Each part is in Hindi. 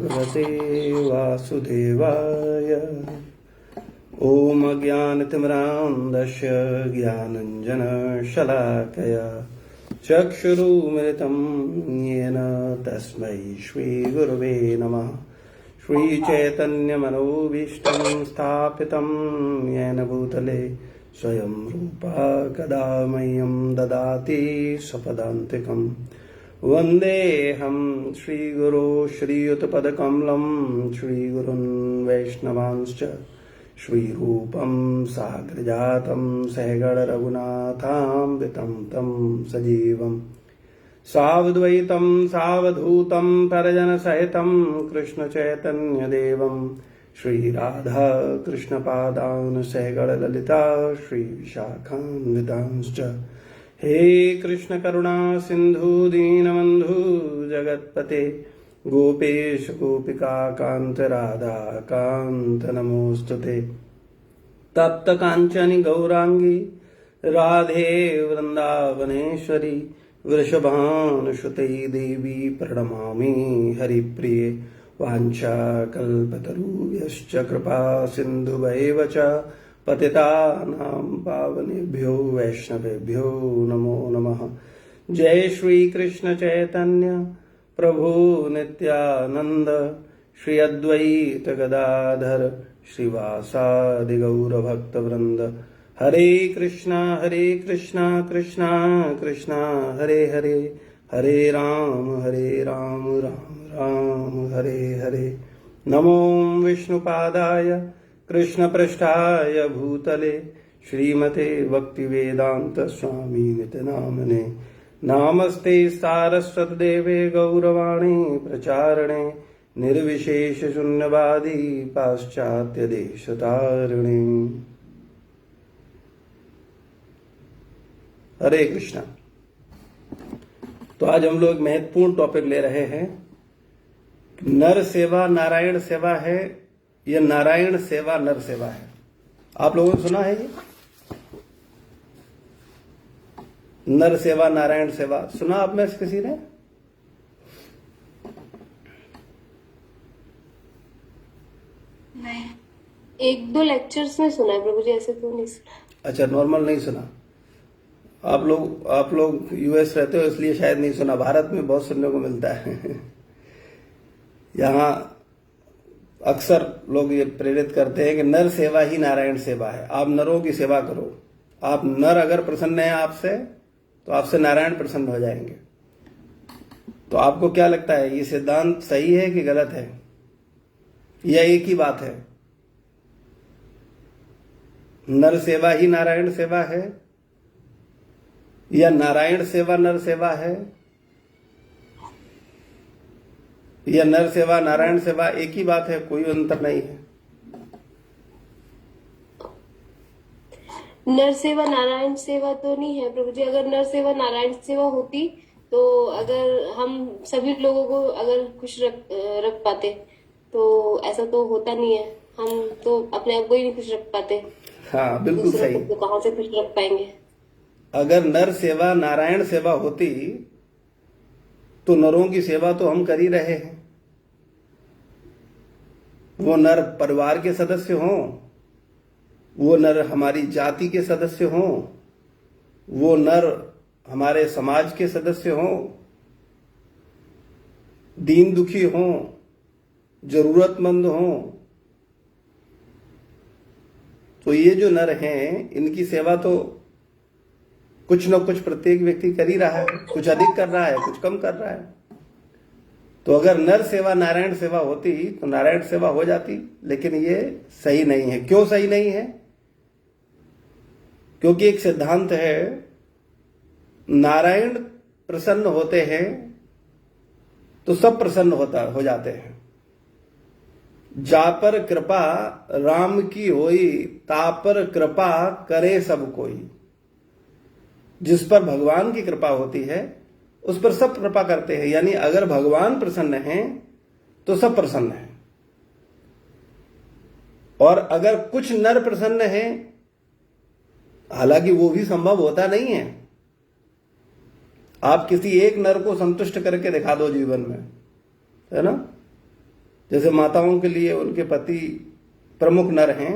भगवते वासुदेवाय। ॐ अज्ञानतिमिरान्धस्य ज्ञानञ्जनशलाकया चक्षुरुन्मिलितं येन तस्मै श्रीगुरवे नमः। श्रीचैतन्यमनोभीष्टं स्थापितं येन भूतले स्वयं रूपा कदा मह्यं ददाति स्वपदान्तिकम्। वन्देऽहं श्रीगुरो श्रीयुतपदकमलं श्रीगुरुन् वैष्णवांश्च श्रीरूपं साग्रजातं सहगणरघुनाथान्वितं तं सजीवं सावद्वैतं सावधूतं परिजनसहितं कृष्णचैतन्यदेवं श्रीराधा कृष्णपादान् सहगणललिता श्रीविशाखान्वितांश्च। हे कृष्ण करुणा सिंधु दीनबंधु जगत्पते गोपेश गोपिका कांत राधा कांत नमोस्तुते। तप्त कांचनी गौरांगी राधे वृंदावनेश्वरी वृषभानुसुते देवी प्रणमामि हरिप्रिये। वाञ्छा कल्पतरुभ्यश्च कृपा सिन्धुभैव च पतितानां पावनेभ्यो वैष्णवेभ्यो नमो नमः। जय श्री कृष्ण चैतन्य प्रभु नित्यानंद श्री अद्वैत गदाधर श्रीवासादि गौर भक्त वृंद। हरे कृष्णा कृष्णा कृष्णा हरे हरे, हरे राम राम राम हरे हरे। नमो विष्णुपादाय कृष्ण पृष्ठाय भूतले श्रीमते भक्तिवेदांत स्वामी नित्य नामने। नामस्ते सारस्वत देवे गौरवाणी प्रचारणे निर्विशेष शून्यवादी पाश्चात्य देशतारिणे। हरे कृष्णा। तो आज हम लोग महत्वपूर्ण टॉपिक ले रहे हैं। नर सेवा नारायण सेवा है या नारायण सेवा नर सेवा है। आप लोगों ने सुना है ये नर सेवा नारायण सेवा? सुना आप में से किसी ने? नहीं, एक दो लेक्चर्स में सुना है प्रभु जी, ऐसे तो नहीं सुना। अच्छा, नॉर्मल नहीं सुना। आप लोग यूएस रहते हो इसलिए शायद नहीं सुना। भारत में बहुत सुनने को मिलता है। यहाँ अक्सर लोग ये प्रेरित करते हैं कि नर सेवा ही नारायण सेवा है। आप नरों की सेवा करो। आप नर अगर प्रसन्न हैं आपसे तो आपसे नारायण प्रसन्न हो जाएंगे। तो आपको क्या लगता है, ये सिद्धांत सही है कि गलत है, या एक ही बात है? नर सेवा ही नारायण सेवा है या नारायण सेवा नर सेवा है, या नर सेवा नारायण सेवा एक ही बात है, कोई अंतर नहीं है? नर सेवा नारायण सेवा तो नहीं है प्रभु जी। अगर नर सेवा नारायण सेवा होती तो अगर हम सभी लोगों को अगर खुश रख पाते, तो ऐसा तो होता नहीं है। हम तो अपने आप को ही नहीं खुश रख पाते। हाँ, बिल्कुल सही। तो कहाँ से खुश रख पाएंगे? अगर नर सेवा नारायण सेवा होती तो नरों की सेवा तो हम कर ही रहे हैं। वो नर परिवार के सदस्य हों, वो नर हमारी जाति के सदस्य हों, वो नर हमारे समाज के सदस्य हों, दीन दुखी हों, जरूरतमंद हों, तो ये जो नर हैं इनकी सेवा तो कुछ न कुछ प्रत्येक व्यक्ति कर ही रहा है। कुछ अधिक कर रहा है, कुछ कम कर रहा है। तो अगर नर सेवा नारायण सेवा होती तो नारायण सेवा हो जाती, लेकिन ये सही नहीं है। क्यों सही नहीं है? क्योंकि एक सिद्धांत है, नारायण प्रसन्न होते हैं तो सब प्रसन्न हो जाते हैं। जा पर कृपा राम की होई, ता पर कृपा करे सब कोई। जिस पर भगवान की कृपा होती है उस पर सब कृपा करते हैं। यानी अगर भगवान प्रसन्न हैं तो सब प्रसन्न हैं। और अगर कुछ नर प्रसन्न हैं, हालांकि वो भी संभव होता नहीं है, आप किसी एक नर को संतुष्ट करके दिखा दो जीवन में, है ना? जैसे माताओं के लिए उनके पति प्रमुख नर हैं,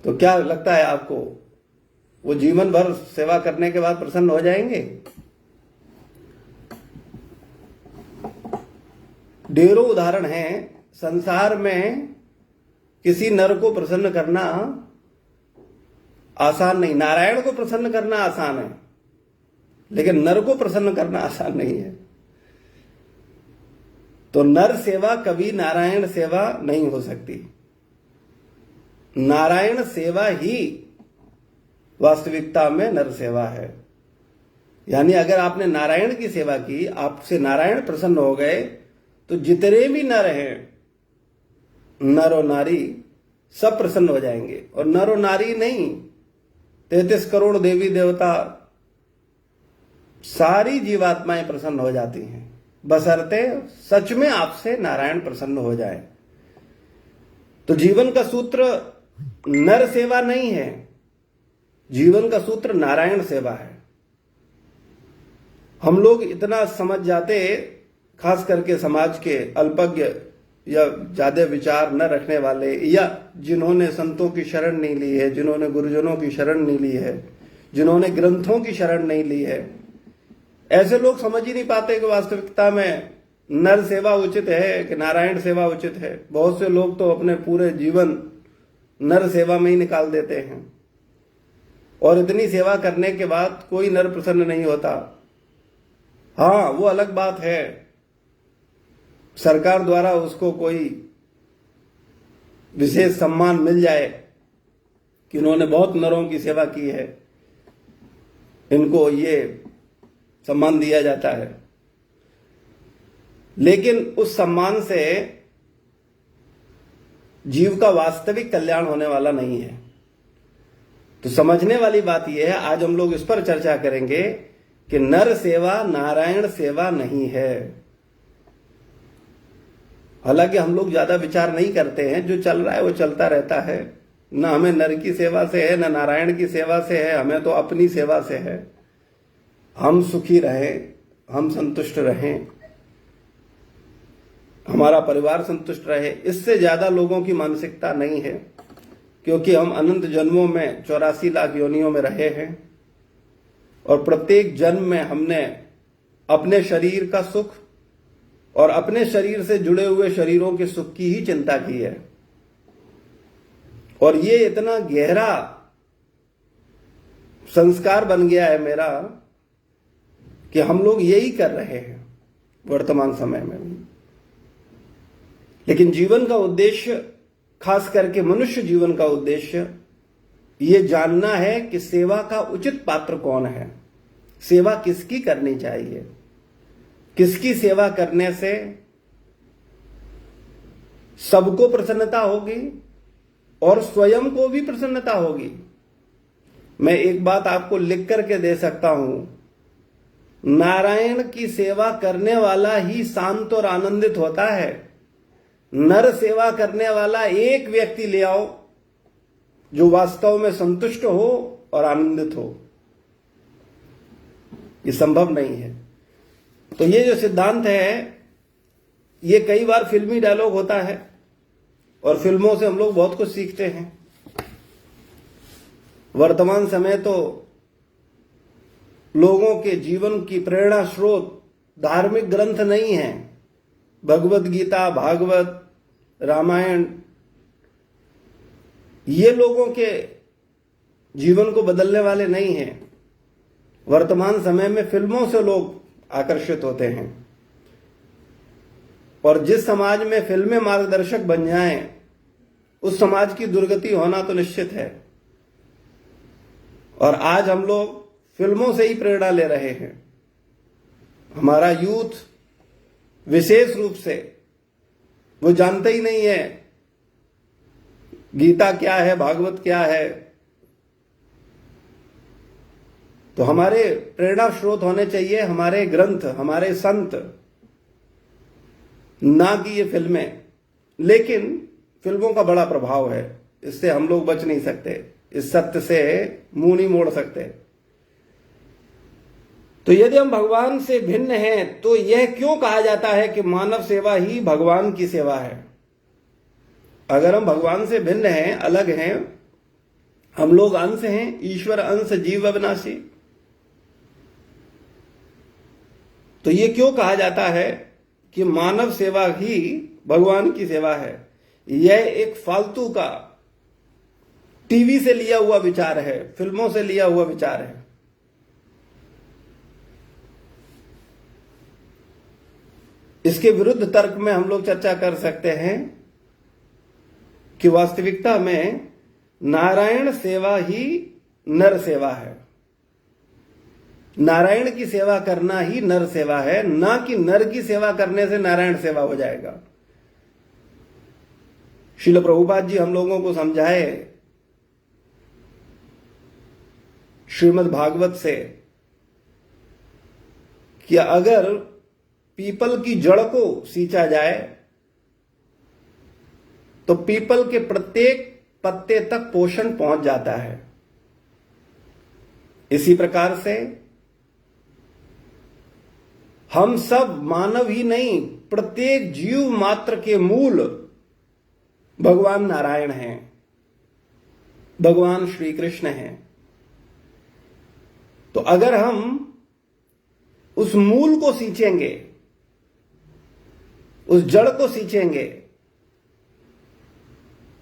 तो क्या लगता है आपको वो जीवन भर सेवा करने के बाद प्रसन्न हो जाएंगे? ढेरों उदाहरण हैं। संसार में किसी नर को प्रसन्न करना आसान नहीं। नारायण को प्रसन्न करना आसान है, लेकिन नर को प्रसन्न करना आसान नहीं है। तो नर सेवा कभी नारायण सेवा नहीं हो सकती। नारायण सेवा ही वास्तविकता में नर सेवा है। यानी अगर आपने नारायण की सेवा की, आपसे नारायण प्रसन्न हो गए, तो जितने भी नर हैं, नर और नारी, सब प्रसन्न हो जाएंगे। और नर और नारी नहीं, 33 करोड़ देवी देवता, सारी जीवात्माएं प्रसन्न हो जाती हैं, बशर्ते सच में आपसे नारायण प्रसन्न हो जाए। तो जीवन का सूत्र नर सेवा नहीं है, जीवन का सूत्र नारायण सेवा है। हम लोग इतना समझ जाते, खास करके समाज के अल्पज्ञ या ज्यादा विचार न रखने वाले, या जिन्होंने संतों की शरण नहीं ली है, जिन्होंने गुरुजनों की शरण नहीं ली है, जिन्होंने ग्रंथों की शरण नहीं ली है, ऐसे लोग समझ ही नहीं पाते कि वास्तविकता में नर सेवा उचित है कि नारायण सेवा उचित है। बहुत से लोग तो अपने पूरे जीवन नर सेवा में ही निकाल देते हैं, और इतनी सेवा करने के बाद कोई नर प्रसन्न नहीं होता। हाँ, वो अलग बात है, सरकार द्वारा उसको कोई विशेष सम्मान मिल जाए कि इन्होंने बहुत नरों की सेवा की है, इनको ये सम्मान दिया जाता है। लेकिन उस सम्मान से जीव का वास्तविक कल्याण होने वाला नहीं है। तो समझने वाली बात यह है, आज हम लोग इस पर चर्चा करेंगे कि नर सेवा नारायण सेवा नहीं है। हालांकि हम लोग ज्यादा विचार नहीं करते हैं, जो चल रहा है वो चलता रहता है। न हमें नर की सेवा से है, न नारायण की सेवा से है, हमें तो अपनी सेवा से है। हम सुखी रहें, हम संतुष्ट रहें, हमारा परिवार संतुष्ट रहे, इससे ज्यादा लोगों की मानसिकता नहीं है। क्योंकि हम अनंत जन्मों में 84 लाख योनियों में रहे हैं, और प्रत्येक जन्म में हमने अपने शरीर का सुख और अपने शरीर से जुड़े हुए शरीरों के सुख की ही चिंता की है। और ये इतना गहरा संस्कार बन गया है मेरा कि हम लोग यही कर रहे हैं वर्तमान समय में भी। लेकिन जीवन का उद्देश्य, खास करके मनुष्य जीवन का उद्देश्य, ये जानना है कि सेवा का उचित पात्र कौन है, सेवा किसकी करनी चाहिए, किसकी सेवा करने से सबको प्रसन्नता होगी और स्वयं को भी प्रसन्नता होगी। मैं एक बात आपको लिख करके दे सकता हूं, नारायण की सेवा करने वाला ही शांत और आनंदित होता है। नर सेवा करने वाला एक व्यक्ति ले आओ जो वास्तव में संतुष्ट हो और आनंदित हो, ये संभव नहीं है। तो ये जो सिद्धांत है, ये कई बार फिल्मी डायलॉग होता है, और फिल्मों से हम लोग बहुत कुछ सीखते हैं। वर्तमान समय तो लोगों के जीवन की प्रेरणा स्रोत धार्मिक ग्रंथ नहीं है, भगवत गीता, भागवत, रामायण, ये लोगों के जीवन को बदलने वाले नहीं हैं। वर्तमान समय में फिल्मों से लोग आकर्षित होते हैं, और जिस समाज में फिल्में मार्गदर्शक बन जाएं, उस समाज की दुर्गति होना तो निश्चित है। और आज हम लोग फिल्मों से ही प्रेरणा ले रहे हैं। हमारा यूथ विशेष रूप से वो जानते ही नहीं है गीता क्या है, भागवत क्या है। तो हमारे प्रेरणा स्रोत होने चाहिए हमारे ग्रंथ, हमारे संत, ना कि ये फिल्में। लेकिन फिल्मों का बड़ा प्रभाव है, इससे हम लोग बच नहीं सकते, इस सत्य से मुंह नहीं मोड़ सकते। तो यदि हम भगवान से भिन्न हैं तो यह क्यों कहा जाता है कि मानव सेवा ही भगवान की सेवा है? अगर हम भगवान से भिन्न हैं, अलग हैं, हम लोग अंश हैं, ईश्वर अंश जीव अविनाशी, तो ये क्यों कहा जाता है कि मानव सेवा ही भगवान की सेवा है? यह एक फालतू का टीवी से लिया हुआ विचार है, फिल्मों से लिया हुआ विचार है। इसके विरुद्ध तर्क में हम लोग चर्चा कर सकते हैं कि वास्तविकता में नारायण सेवा ही नर सेवा है। नारायण की सेवा करना ही नर सेवा है, ना कि नर की सेवा करने से नारायण सेवा हो जाएगा। श्रील प्रभुपाद जी हम लोगों को समझाए श्रीमद् भागवत से कि अगर पीपल की जड़ को सींचा जाए तो पीपल के प्रत्येक पत्ते तक पोषण पहुंच जाता है। इसी प्रकार से हम सब मानव ही नहीं, प्रत्येक जीव मात्र के मूल भगवान नारायण हैं, भगवान श्री कृष्ण हैं। तो अगर हम उस मूल को सींचेंगे, उस जड़ को सींचेंगे,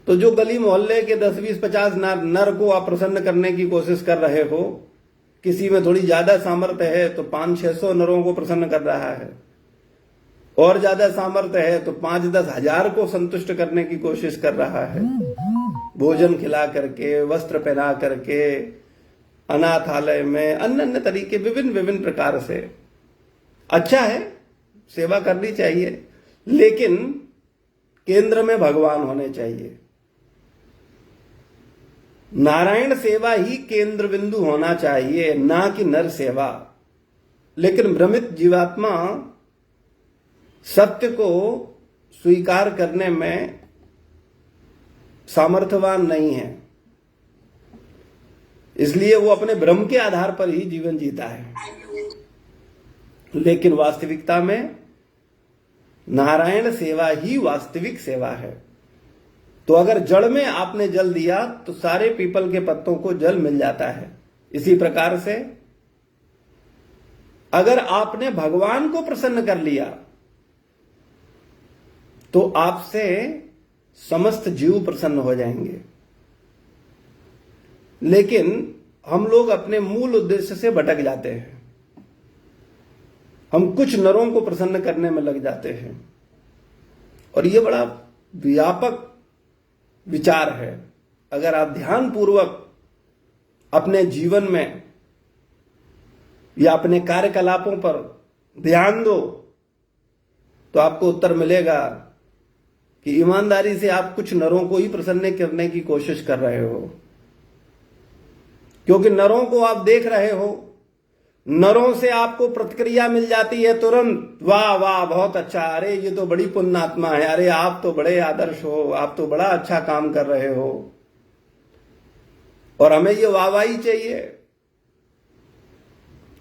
तो जो गली मोहल्ले के 10, 20, 50 नर को आप प्रसन्न करने की कोशिश कर रहे हो, किसी में थोड़ी ज्यादा सामर्थ्य है तो 500-600 नरों को प्रसन्न कर रहा है, और ज्यादा सामर्थ्य है तो 5-10 हजार को संतुष्ट करने की कोशिश कर रहा है, भोजन खिला करके, वस्त्र पहना करके, अनाथालय में अन्य अन्य तरीके, विभिन्न विभिन्न प्रकार से। अच्छा है, सेवा करनी चाहिए, लेकिन केंद्र में भगवान होने चाहिए। नारायण सेवा ही केंद्र बिंदु होना चाहिए, ना कि नर सेवा। लेकिन भ्रमित जीवात्मा सत्य को स्वीकार करने में सामर्थ्यवान नहीं है, इसलिए वो अपने भ्रम के आधार पर ही जीवन जीता है। लेकिन वास्तविकता में नारायण सेवा ही वास्तविक सेवा है। तो अगर जड़ में आपने जल दिया तो सारे पीपल के पत्तों को जल मिल जाता है। इसी प्रकार से अगर आपने भगवान को प्रसन्न कर लिया तो आपसे समस्त जीव प्रसन्न हो जाएंगे। लेकिन हम लोग अपने मूल उद्देश्य से भटक जाते हैं, हम कुछ नरों को प्रसन्न करने में लग जाते हैं, और यह बड़ा व्यापक विचार है। अगर आप ध्यान पूर्वक अपने जीवन में या अपने कार्यकलापों पर ध्यान दो तो आपको उत्तर मिलेगा कि ईमानदारी से आप कुछ नरों को ही प्रसन्न करने की कोशिश कर रहे हो, क्योंकि नरों को आप देख रहे हो, नरों से आपको प्रतिक्रिया मिल जाती है तुरंत, वाह वाह बहुत अच्छा, अरे ये तो बड़ी पुण्यात्मा है, अरे आप तो बड़े आदर्श हो, आप तो बड़ा अच्छा काम कर रहे हो, और हमें ये वाहवाही चाहिए।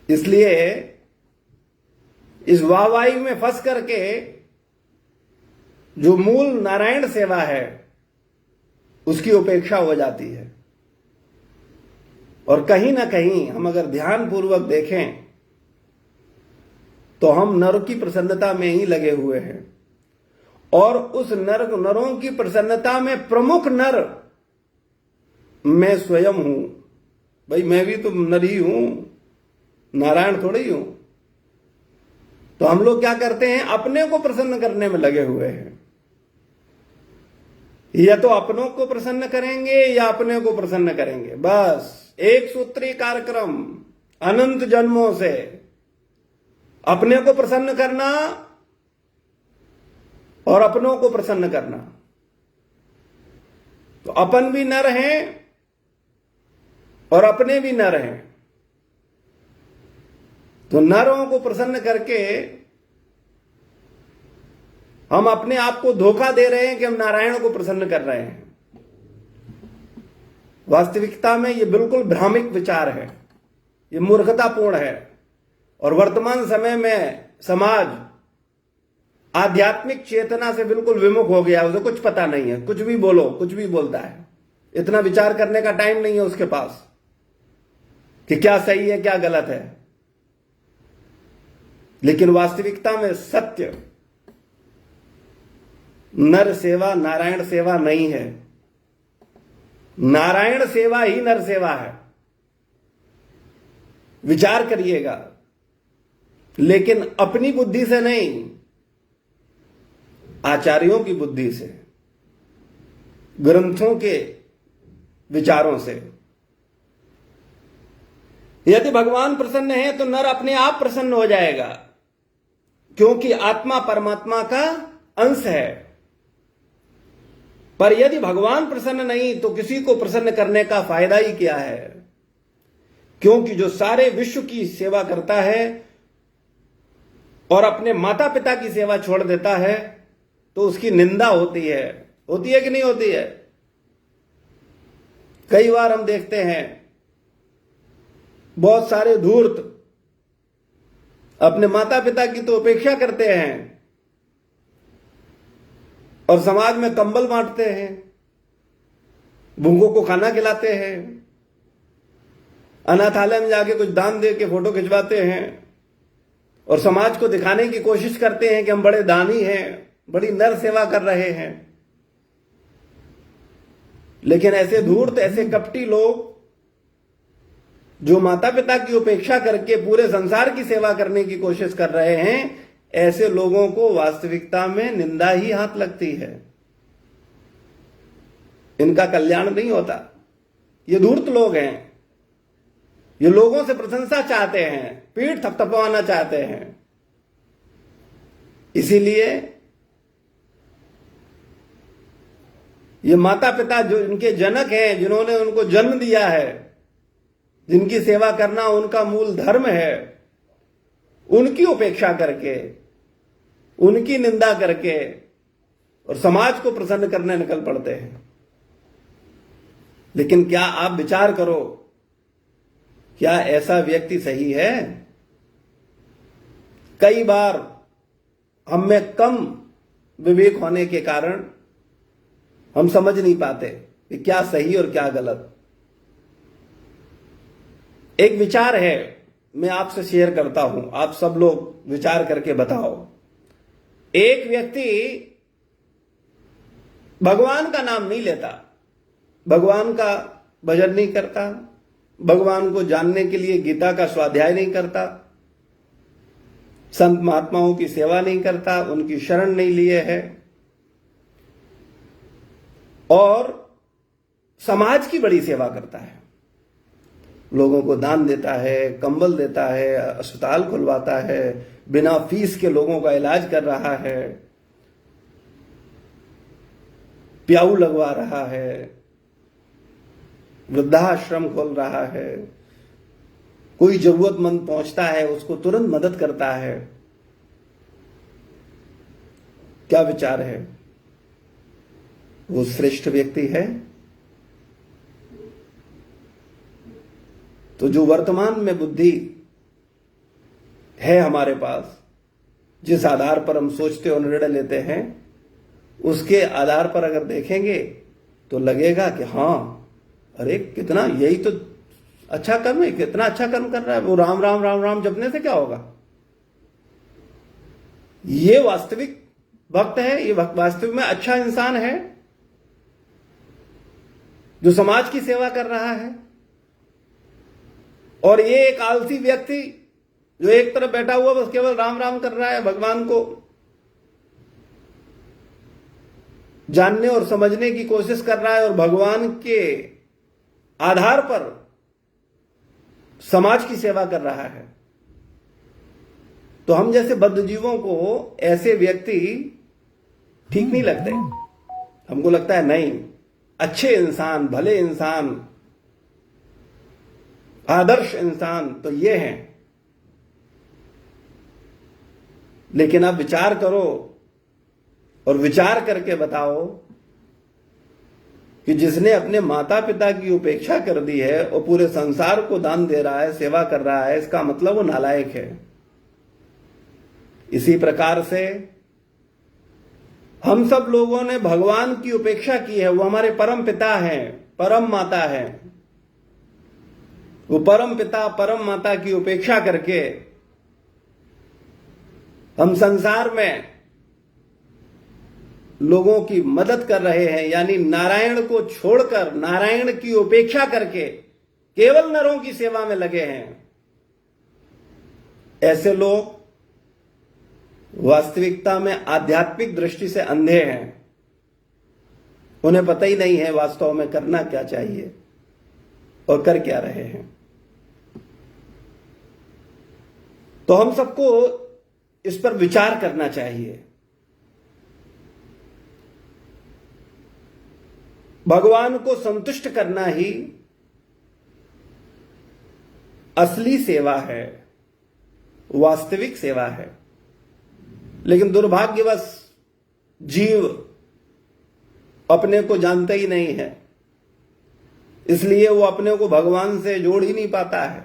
इसलिए इस वाहवाही में फंस करके जो मूल नारायण सेवा है उसकी उपेक्षा हो जाती है। और कहीं ना कहीं हम अगर ध्यान पूर्वक देखें तो हम नर की प्रसन्नता में ही लगे हुए हैं, और उस नरों की प्रसन्नता में प्रमुख नर मैं स्वयं हूं। भाई मैं भी तो नर ही हूं, नारायण थोड़ी ही हूं। तो हम लोग क्या करते हैं, अपने को प्रसन्न करने में लगे हुए हैं। या तो अपनों को प्रसन्न करेंगे या अपने को प्रसन्न करेंगे, बस एक सूत्री कार्यक्रम अनंत जन्मों से। अपने को प्रसन्न करना और अपनों को प्रसन्न करना। तो अपन भी नर हैं और अपने भी नर हैं। तो नरों को प्रसन्न करके हम अपने आप को धोखा दे रहे हैं कि हम नारायण को प्रसन्न कर रहे हैं। वास्तविकता में यह बिल्कुल भ्रामिक विचार है, यह मूर्खतापूर्ण है। और वर्तमान समय में समाज आध्यात्मिक चेतना से बिल्कुल विमुख हो गया, उसे कुछ पता नहीं है, कुछ भी बोलो, कुछ भी बोलता है, इतना विचार करने का टाइम नहीं है उसके पास कि क्या सही है क्या गलत है। लेकिन वास्तविकता में सत्य नर सेवा नारायण सेवा नहीं है, नारायण सेवा ही नर सेवा है। विचार करिएगा, लेकिन अपनी बुद्धि से नहीं, आचार्यों की बुद्धि से, ग्रंथों के विचारों से। यदि भगवान प्रसन्न है तो नर अपने आप प्रसन्न हो जाएगा, क्योंकि आत्मा परमात्मा का अंश है। पर यदि भगवान प्रसन्न नहीं तो किसी को प्रसन्न करने का फायदा ही क्या है, क्योंकि जो सारे विश्व की सेवा करता है और अपने माता पिता की सेवा छोड़ देता है तो उसकी निंदा होती है कि नहीं होती है। कई बार हम देखते हैं बहुत सारे धूर्त अपने माता पिता की तो उपेक्षा करते हैं और समाज में कंबल बांटते हैं, भूखों को खाना खिलाते हैं, अनाथालय में जाके कुछ दान दे के फोटो खिंचवाते हैं और समाज को दिखाने की कोशिश करते हैं कि हम बड़े दानी हैं, बड़ी नर सेवा कर रहे हैं। लेकिन ऐसे धूर्त, ऐसे कपटी लोग जो माता पिता की उपेक्षा करके पूरे संसार की सेवा करने की कोशिश कर रहे हैं, ऐसे लोगों को वास्तविकता में निंदा ही हाथ लगती है, इनका कल्याण नहीं होता। ये धूर्त लोग हैं, ये लोगों से प्रशंसा चाहते हैं, पीठ थपथपाना चाहते हैं। इसीलिए ये माता पिता जो इनके जनक हैं, जिन्होंने उनको जन्म दिया है, जिनकी सेवा करना उनका मूल धर्म है, उनकी उपेक्षा करके, उनकी निंदा करके और समाज को प्रसन्न करने निकल पड़ते हैं। लेकिन क्या आप विचार करो, क्या ऐसा व्यक्ति सही है? कई बार हम में कम विवेक होने के कारण हम समझ नहीं पाते कि क्या सही और क्या गलत। एक विचार है, मैं आपसे शेयर करता हूं, आप सब लोग विचार करके बताओ। एक व्यक्ति भगवान का नाम नहीं लेता, भगवान का भजन नहीं करता, भगवान को जानने के लिए गीता का स्वाध्याय नहीं करता, संत महात्माओं की सेवा नहीं करता, उनकी शरण नहीं लिए है और समाज की बड़ी सेवा करता है, लोगों को दान देता है, कंबल देता है, अस्पताल खुलवाता है, बिना फीस के लोगों का इलाज कर रहा है, प्याऊ लगवा रहा है, वृद्धाश्रम खोल रहा है, कोई जरूरतमंद पहुंचता है उसको तुरंत मदद करता है। क्या विचार है? वो श्रेष्ठ व्यक्ति है? तो जो वर्तमान में बुद्धि है हमारे पास, जिस आधार पर हम सोचते और निर्णय लेते हैं, उसके आधार पर अगर देखेंगे तो लगेगा कि हाँ, अरे कितना, यही तो अच्छा कर्म है, कितना अच्छा कर्म कर रहा है वो, राम राम राम राम जपने से क्या होगा। ये वास्तविक भक्त है, ये वास्तविक में अच्छा इंसान है जो समाज की सेवा कर रहा है। और ये एक आलसी व्यक्ति जो एक तरफ बैठा हुआ बस केवल राम राम कर रहा है, भगवान को जानने और समझने की कोशिश कर रहा है और भगवान के आधार पर समाज की सेवा कर रहा है। तो हम जैसे बद्धजीवों को ऐसे व्यक्ति ठीक नहीं लगते। हमको लगता है नहीं, अच्छे इंसान, भले इंसान, आदर्श इंसान तो ये हैं। लेकिन आप विचार करो और विचार करके बताओ कि जिसने अपने माता पिता की उपेक्षा कर दी है और पूरे संसार को दान दे रहा है, सेवा कर रहा है, इसका मतलब वो नालायक है। इसी प्रकार से हम सब लोगों ने भगवान की उपेक्षा की है। वो हमारे परम पिता हैं, परम माता हैं। वो परम पिता परम माता की उपेक्षा करके हम संसार में लोगों की मदद कर रहे हैं, यानी नारायण को छोड़कर, नारायण की उपेक्षा करके केवल नरों की सेवा में लगे हैं। ऐसे लोग वास्तविकता में आध्यात्मिक दृष्टि से अंधे हैं। उन्हें पता ही नहीं है वास्तव में करना क्या चाहिए और कर क्या रहे हैं। तो हम सबको इस पर विचार करना चाहिए। भगवान को संतुष्ट करना ही असली सेवा है, वास्तविक सेवा है। लेकिन दुर्भाग्यवश जीव अपने को जानता ही नहीं है, इसलिए वो अपने को भगवान से जोड़ ही नहीं पाता है।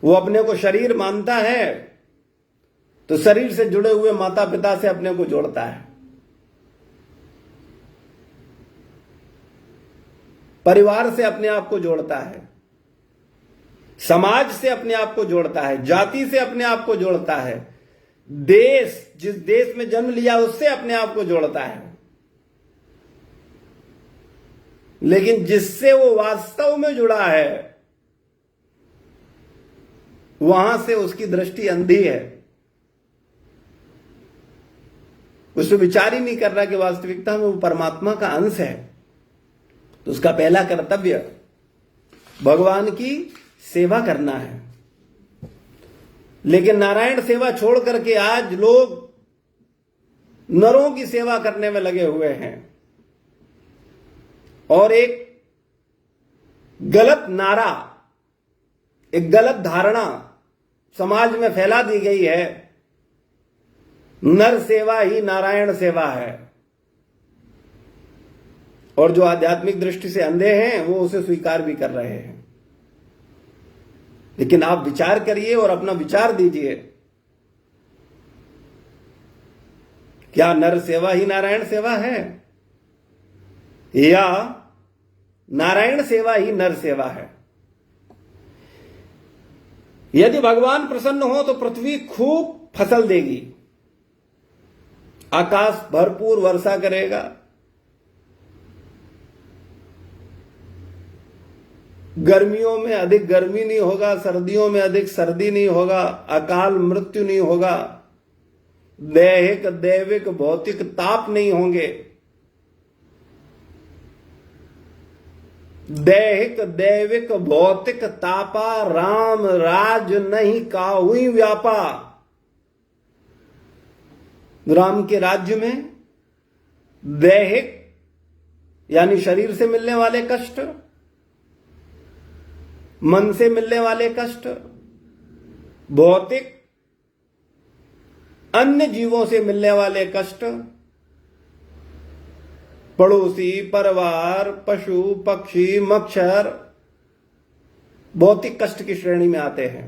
वो अपने को शरीर मानता है तो शरीर से जुड़े हुए माता पिता से अपने को जोड़ता है, परिवार से अपने आप को जोड़ता है, समाज से अपने आप को जोड़ता है, जाति से अपने आप को जोड़ता है, देश, जिस देश में जन्म लिया उससे अपने आप को जोड़ता है। लेकिन जिससे वो वास्तव में जुड़ा है वहां से उसकी दृष्टि अंधी है। उसको विचार ही नहीं कर रहा कि वास्तविकता में वो परमात्मा का अंश है। तो उसका पहला कर्तव्य भगवान की सेवा करना है। लेकिन नारायण सेवा छोड़ करके आज लोग नरों की सेवा करने में लगे हुए हैं और एक गलत नारा, एक गलत धारणा समाज में फैला दी गई है, नर सेवा ही नारायण सेवा है। और जो आध्यात्मिक दृष्टि से अंधे हैं वो उसे स्वीकार भी कर रहे हैं। लेकिन आप विचार करिए और अपना विचार दीजिए, क्या नर सेवा ही नारायण सेवा है या नारायण सेवा ही नर सेवा है? यदि भगवान प्रसन्न हो तो पृथ्वी खूब फसल देगी, आकाश भरपूर वर्षा करेगा, गर्मियों में अधिक गर्मी नहीं होगा, सर्दियों में अधिक सर्दी नहीं होगा, अकाल मृत्यु नहीं होगा, दैहिक दैविक भौतिक ताप नहीं होंगे, दैहिक दैविक भौतिक तापा राम राज नहीं काहुई व्यापा। राम के राज्य में दैहिक यानी शरीर से मिलने वाले कष्ट, मन से मिलने वाले कष्ट, भौतिक अन्य जीवों से मिलने वाले कष्ट, पड़ोसी, परिवार, पशु पक्षी, मच्छर भौतिक कष्ट की श्रेणी में आते हैं।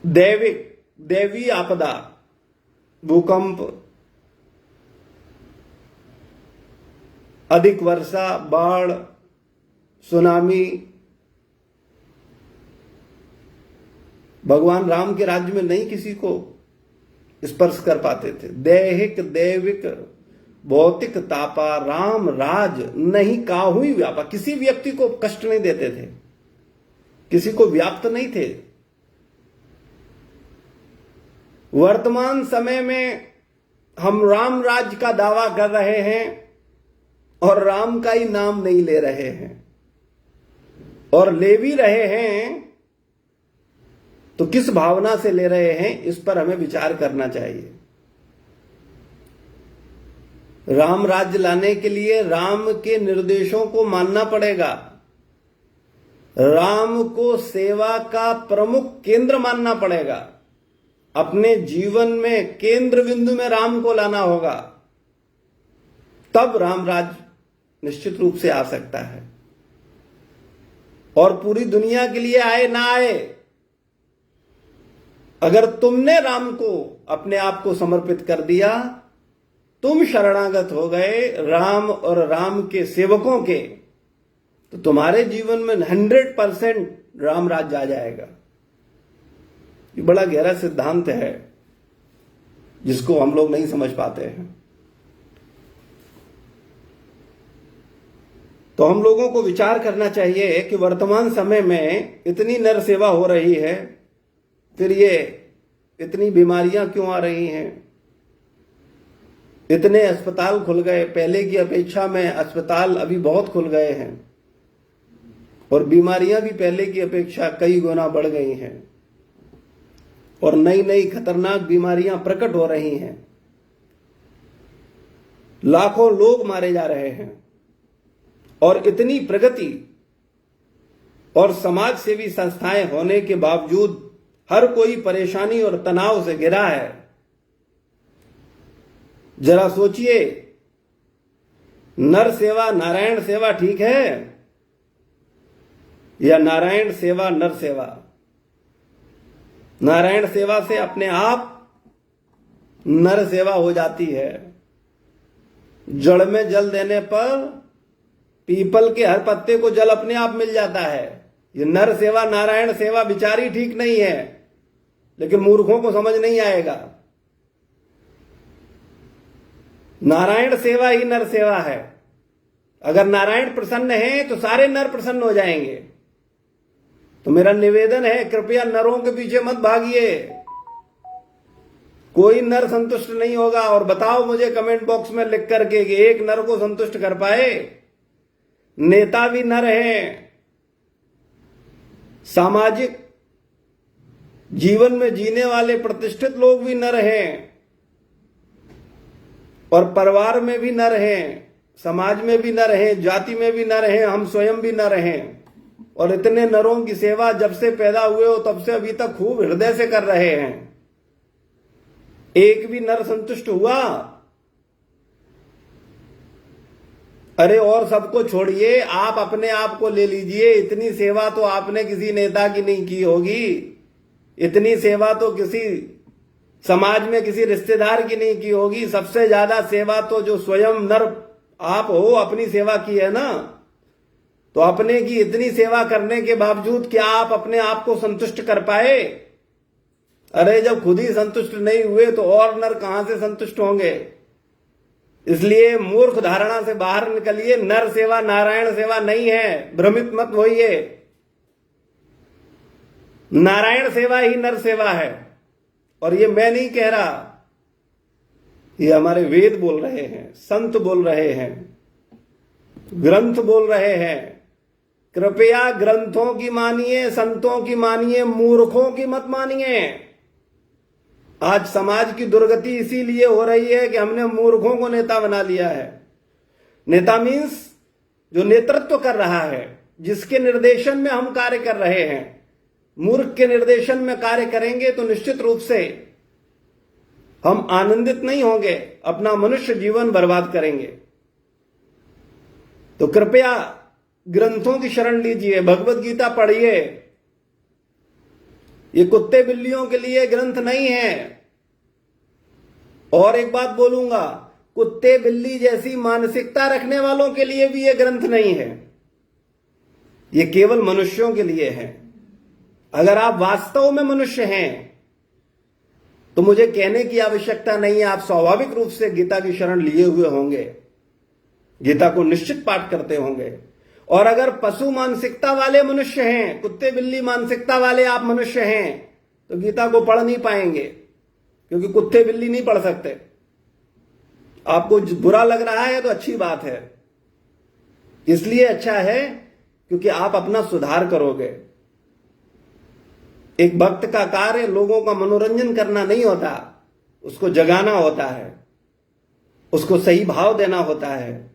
दैवी आपदा, भूकंप, अधिक वर्षा, बाढ़, सुनामी। भगवान राम के राज्य में नहीं किसी को स्पर्श कर पाते थे। दैहिक दैविक भौतिक तापा राम राज नहीं काहुई व्यापा। किसी व्यक्ति को कष्ट नहीं देते थे, किसी को व्याप्त नहीं थे। वर्तमान समय में हम राम राज्य का दावा कर रहे हैं और राम का ही नाम नहीं ले रहे हैं, और ले भी रहे हैं तो किस भावना से ले रहे हैं, इस पर हमें विचार करना चाहिए। राम राज्य लाने के लिए राम के निर्देशों को मानना पड़ेगा, राम को सेवा का प्रमुख केंद्र मानना पड़ेगा, अपने जीवन में केंद्र बिंदु में राम को लाना होगा, तब राम राज्य निश्चित रूप से आ सकता है। और पूरी दुनिया के लिए आए ना आए, अगर तुमने राम को अपने आप को समर्पित कर दिया, तुम शरणागत हो गए राम और राम के सेवकों के, तो तुम्हारे जीवन में 100% राम राज्य आ जाएगा। ये बड़ा गहरा सिद्धांत है जिसको हम लोग नहीं समझ पाते हैं। तो हम लोगों को विचार करना चाहिए कि वर्तमान समय में इतनी नर सेवा हो रही है, फिर ये इतनी बीमारियां क्यों आ रही हैं? इतने अस्पताल खुल गए, पहले की अपेक्षा में अस्पताल अभी बहुत खुल गए हैं और बीमारियां भी पहले की अपेक्षा कई गुना बढ़ गई हैं और नई नई खतरनाक बीमारियां प्रकट हो रही हैं। लाखों लोग मारे जा रहे हैं और इतनी प्रगति और समाज सेवी संस्थाएं होने के बावजूद हर कोई परेशानी और तनाव से घिरा है। जरा सोचिए, नर सेवा नारायण सेवा ठीक है या नारायण सेवा नर सेवा? नारायण सेवा से अपने आप नर सेवा हो जाती है। जड़ में जल देने पर पीपल के हर पत्ते को जल अपने आप मिल जाता है। ये नर सेवा नारायण सेवा बिचारी ठीक नहीं है, लेकिन मूर्खों को समझ नहीं आएगा। नारायण सेवा ही नर सेवा है। अगर नारायण प्रसन्न है तो सारे नर प्रसन्न हो जाएंगे। तो मेरा निवेदन है, कृपया नरों के पीछे मत भागिए। कोई नर संतुष्ट नहीं होगा। और बताओ मुझे कमेंट बॉक्स में लिख करके कि एक नर को संतुष्ट कर पाए। नेता भी नर हैं, सामाजिक जीवन में जीने वाले प्रतिष्ठित लोग भी नर हैं और परिवार में भी नर हैं, समाज में भी नर हैं, जाति में भी नर हैं, हम स्वयं भी नर हैं। और इतने नरों की सेवा जब से पैदा हुए हो तब से अभी तक खूब हृदय से कर रहे हैं। एक भी नर संतुष्ट हुआ? अरे और सबको छोड़िए, आप अपने आप को ले लीजिए। इतनी सेवा तो आपने किसी नेता की नहीं की होगी, इतनी सेवा तो किसी समाज में किसी रिश्तेदार की नहीं की होगी। सबसे ज्यादा सेवा तो जो स्वयं नर आप हो, अपनी सेवा की है ना। तो अपने की इतनी सेवा करने के बावजूद क्या आप अपने आप को संतुष्ट कर पाए? अरे जब खुद ही संतुष्ट नहीं हुए तो और नर कहां से संतुष्ट होंगे? इसलिए मूर्ख धारणा से बाहर निकलिए। नर सेवा नारायण सेवा नहीं है, भ्रमित मत होइए। नारायण सेवा ही नर सेवा है। और ये मैं नहीं कह रहा, ये हमारे वेद बोल रहे हैं, संत बोल रहे हैं, ग्रंथ बोल रहे हैं। कृपया ग्रंथों की मानिए, संतों की मानिए, मूर्खों की मत मानिए। आज समाज की दुर्गति इसीलिए हो रही है कि हमने मूर्खों को नेता बना लिया है। नेता मीन्स जो नेतृत्व कर रहा है, जिसके निर्देशन में हम कार्य कर रहे हैं। मूर्ख के निर्देशन में कार्य करेंगे तो निश्चित रूप से हम आनंदित नहीं होंगे, अपना मनुष्य जीवन बर्बाद करेंगे। तो कृपया ग्रंथों की शरण लीजिए, भगवत गीता पढ़िए। ये कुत्ते बिल्लियों के लिए ग्रंथ नहीं है। और एक बात बोलूंगा, कुत्ते बिल्ली जैसी मानसिकता रखने वालों के लिए भी ये ग्रंथ नहीं है। ये केवल मनुष्यों के लिए है। अगर आप वास्तव में मनुष्य हैं तो मुझे कहने की आवश्यकता नहीं है, आप स्वाभाविक रूप से गीता की शरण लिए हुए होंगे, गीता को निश्चित पाठ करते होंगे। और अगर पशु मानसिकता वाले मनुष्य हैं, कुत्ते बिल्ली मानसिकता वाले आप मनुष्य हैं, तो गीता को पढ़ नहीं पाएंगे, क्योंकि कुत्ते बिल्ली नहीं पढ़ सकते। आपको बुरा लग रहा है तो अच्छी बात है, इसलिए अच्छा है क्योंकि आप अपना सुधार करोगे। एक भक्त का कार्य लोगों का मनोरंजन करना नहीं होता, उसको जगाना होता है, उसको सही भाव देना होता है।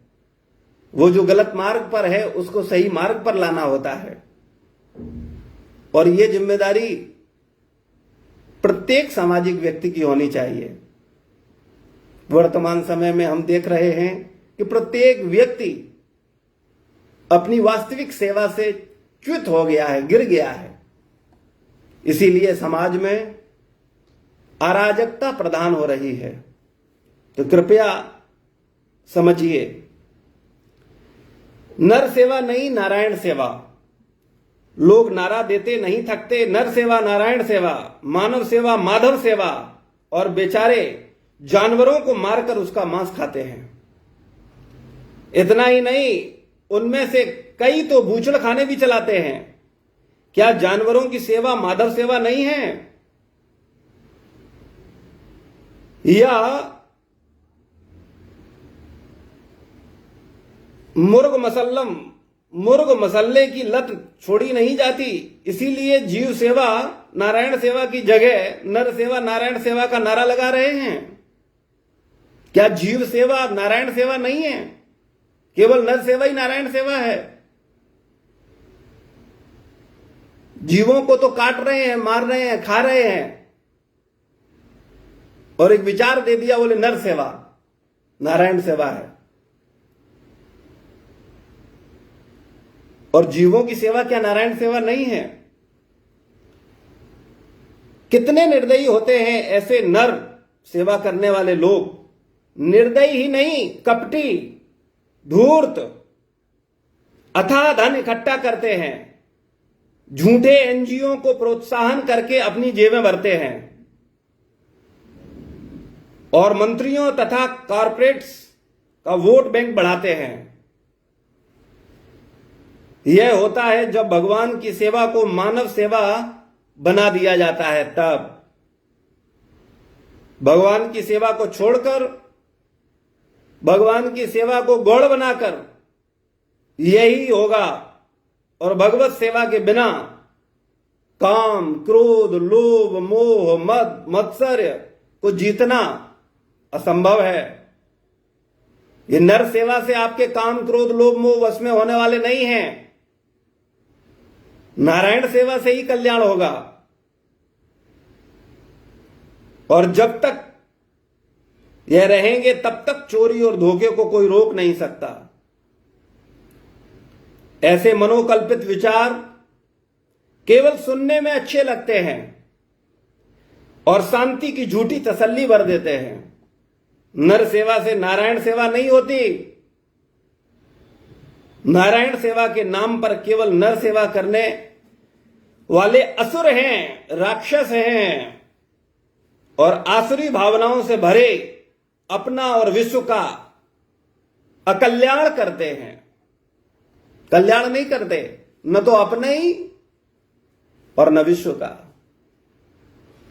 वो जो गलत मार्ग पर है उसको सही मार्ग पर लाना होता है। और ये जिम्मेदारी प्रत्येक सामाजिक व्यक्ति की होनी चाहिए। वर्तमान समय में हम देख रहे हैं कि प्रत्येक व्यक्ति अपनी वास्तविक सेवा से च्युत हो गया है, गिर गया है। इसीलिए समाज में अराजकता प्रदान हो रही है। तो कृपया समझिए, नर सेवा नहीं नारायण सेवा। लोग नारा देते नहीं थकते, नर सेवा नारायण सेवा, मानव सेवा माधव सेवा, और बेचारे जानवरों को मारकर उसका मांस खाते हैं। इतना ही नहीं, उनमें से कई तो बूचड़ खाने भी चलाते हैं। क्या जानवरों की सेवा माधव सेवा नहीं है? या मुर्ग मसल्ले की लत छोड़ी नहीं जाती, इसीलिए जीव सेवा नारायण सेवा की जगह नर सेवा नारायण सेवा का नारा लगा रहे हैं। क्या जीव सेवा नारायण सेवा नहीं है? केवल नर सेवा ही नारायण सेवा है। जीवों को तो काट रहे हैं, मार रहे हैं, खा रहे हैं, और एक विचार दे दिया, बोले नर सेवा नारायण सेवा है। और जीवों की सेवा क्या नारायण सेवा नहीं है? कितने निर्दयी होते हैं ऐसे नर सेवा करने वाले लोग। निर्दयी ही नहीं, कपटी, धूर्त, अथाह धन इकट्ठा करते हैं, झूठे एनजीओ को प्रोत्साहन करके अपनी जेबें भरते हैं, और मंत्रियों तथा कॉर्पोरेट्स का वोट बैंक बढ़ाते हैं। यह होता है जब भगवान की सेवा को मानव सेवा बना दिया जाता है। तब भगवान की सेवा को छोड़कर, भगवान की सेवा को गौड़ बनाकर यही होगा। और भगवत सेवा के बिना काम, क्रोध, लोभ, मोह, मद, मत्सर्य को जीतना असंभव है। ये नर सेवा से आपके काम, क्रोध, लोभ, मोह वश में होने वाले नहीं हैं। नारायण सेवा से ही कल्याण होगा। और जब तक यह रहेंगे तब तक चोरी और धोखे को कोई रोक नहीं सकता। ऐसे मनोकल्पित विचार केवल सुनने में अच्छे लगते हैं और शांति की झूठी तसल्ली भर देते हैं। नर सेवा से नारायण सेवा नहीं होती। नारायण सेवा के नाम पर केवल नर सेवा करने वाले असुर हैं, राक्षस हैं, और आसुरी भावनाओं से भरे अपना और विश्व का अकल्याण करते हैं। कल्याण नहीं करते, न तो अपने ही और न विश्व का।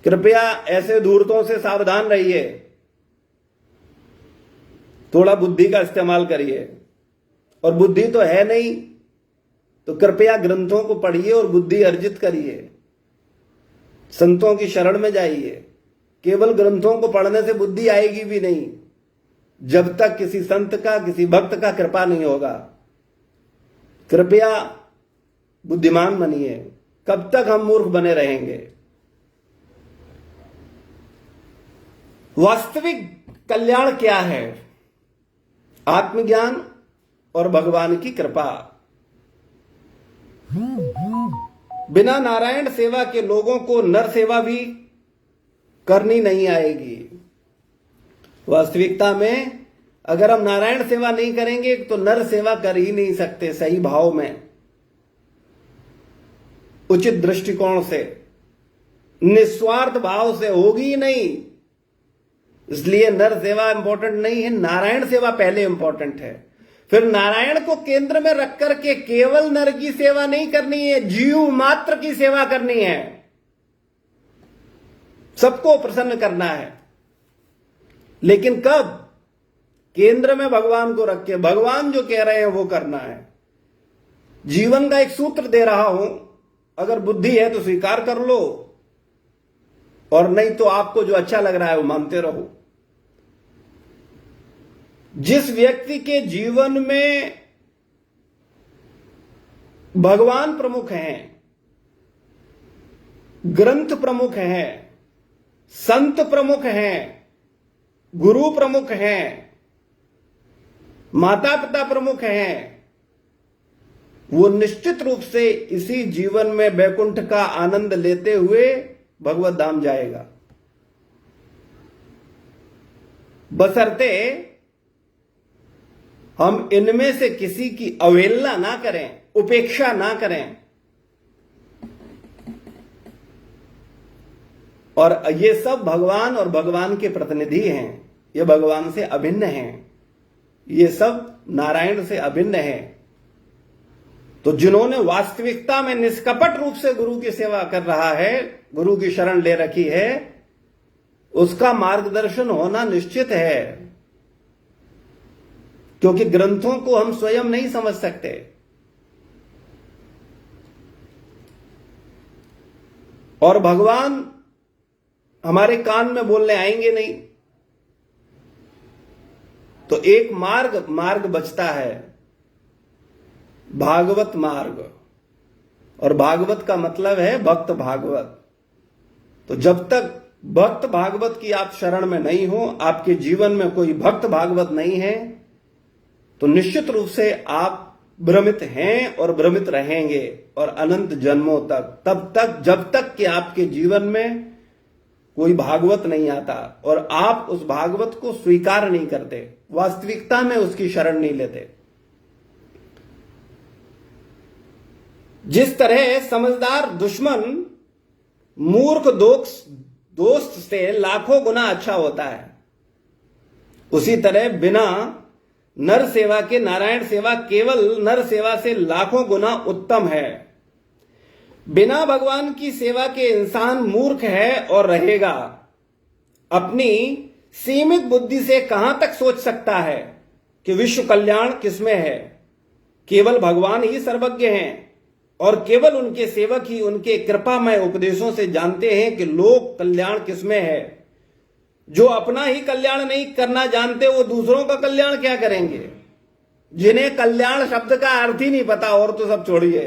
कृपया ऐसे धूर्तों से सावधान रहिए। थोड़ा बुद्धि का इस्तेमाल करिए, और बुद्धि तो है नहीं तो कृपया ग्रंथों को पढ़िए और बुद्धि अर्जित करिए। संतों की शरण में जाइए। केवल ग्रंथों को पढ़ने से बुद्धि आएगी भी नहीं, जब तक किसी संत का, किसी भक्त का कृपा नहीं होगा। कृपया बुद्धिमान बनिए। कब तक हम मूर्ख बने रहेंगे? वास्तविक कल्याण क्या है? आत्मज्ञान और भगवान की कृपा। बिना नारायण सेवा के लोगों को नर सेवा भी करनी नहीं आएगी। वास्तविकता में अगर हम नारायण सेवा नहीं करेंगे तो नर सेवा कर ही नहीं सकते। सही भाव में, उचित दृष्टिकोण से, निस्वार्थ भाव से होगी ही नहीं। इसलिए नर सेवा इंपॉर्टेंट नहीं है, नारायण सेवा पहले इंपॉर्टेंट है। फिर नारायण को केंद्र में रख करके केवल नर की सेवा नहीं करनी है, जीव मात्र की सेवा करनी है। सबको प्रसन्न करना है, लेकिन कब? केंद्र में भगवान को रख के, भगवान जो कह रहे हैं वो करना है। जीवन का एक सूत्र दे रहा हूं, अगर बुद्धि है तो स्वीकार कर लो, और नहीं तो आपको जो अच्छा लग रहा है वो मानते रहो। जिस व्यक्ति के जीवन में भगवान प्रमुख हैं, ग्रंथ प्रमुख हैं, संत प्रमुख हैं, गुरु प्रमुख हैं, माता पिता प्रमुख हैं, वो निश्चित रूप से इसी जीवन में वैकुंठ का आनंद लेते हुए भगवत धाम जाएगा, बशर्ते हम इनमें से किसी की अवहेलना ना करें, उपेक्षा ना करें। और ये सब भगवान और भगवान के प्रतिनिधि हैं, ये भगवान से अभिन्न हैं, ये सब नारायण से अभिन्न हैं। तो जिन्होंने वास्तविकता में निष्कपट रूप से गुरु की सेवा कर रहा है, गुरु की शरण ले रखी है, उसका मार्गदर्शन होना निश्चित है, क्योंकि ग्रंथों को हम स्वयं नहीं समझ सकते। और भगवान हमारे कान में बोलने आएंगे नहीं। तो एक मार्ग बचता है, भागवत मार्ग। और भागवत का मतलब है भक्त भागवत। तो जब तक भक्त भागवत की आप शरण में नहीं हो, आपके जीवन में कोई भक्त भागवत नहीं है, तो निश्चित रूप से आप भ्रमित हैं और भ्रमित रहेंगे और अनंत जन्मों तक, तब तक जब तक कि आपके जीवन में कोई भागवत नहीं आता और आप उस भागवत को स्वीकार नहीं करते, वास्तविकता में उसकी शरण नहीं लेते। जिस तरह समझदार दुश्मन मूर्ख दोस्त से लाखों गुना अच्छा होता है, उसी तरह बिना नर सेवा के नारायण सेवा केवल नर सेवा से लाखों गुना उत्तम है। बिना भगवान की सेवा के इंसान मूर्ख है और रहेगा। अपनी सीमित बुद्धि से कहां तक सोच सकता है कि विश्व कल्याण किसमें है? केवल भगवान ही सर्वज्ञ हैं और केवल उनके सेवक ही उनके कृपामय उपदेशों से जानते हैं कि लोक कल्याण किसमें है। जो अपना ही कल्याण नहीं करना जानते, वो दूसरों का कल्याण क्या करेंगे? जिन्हें कल्याण शब्द का अर्थ ही नहीं पता, और तो सब छोड़िए,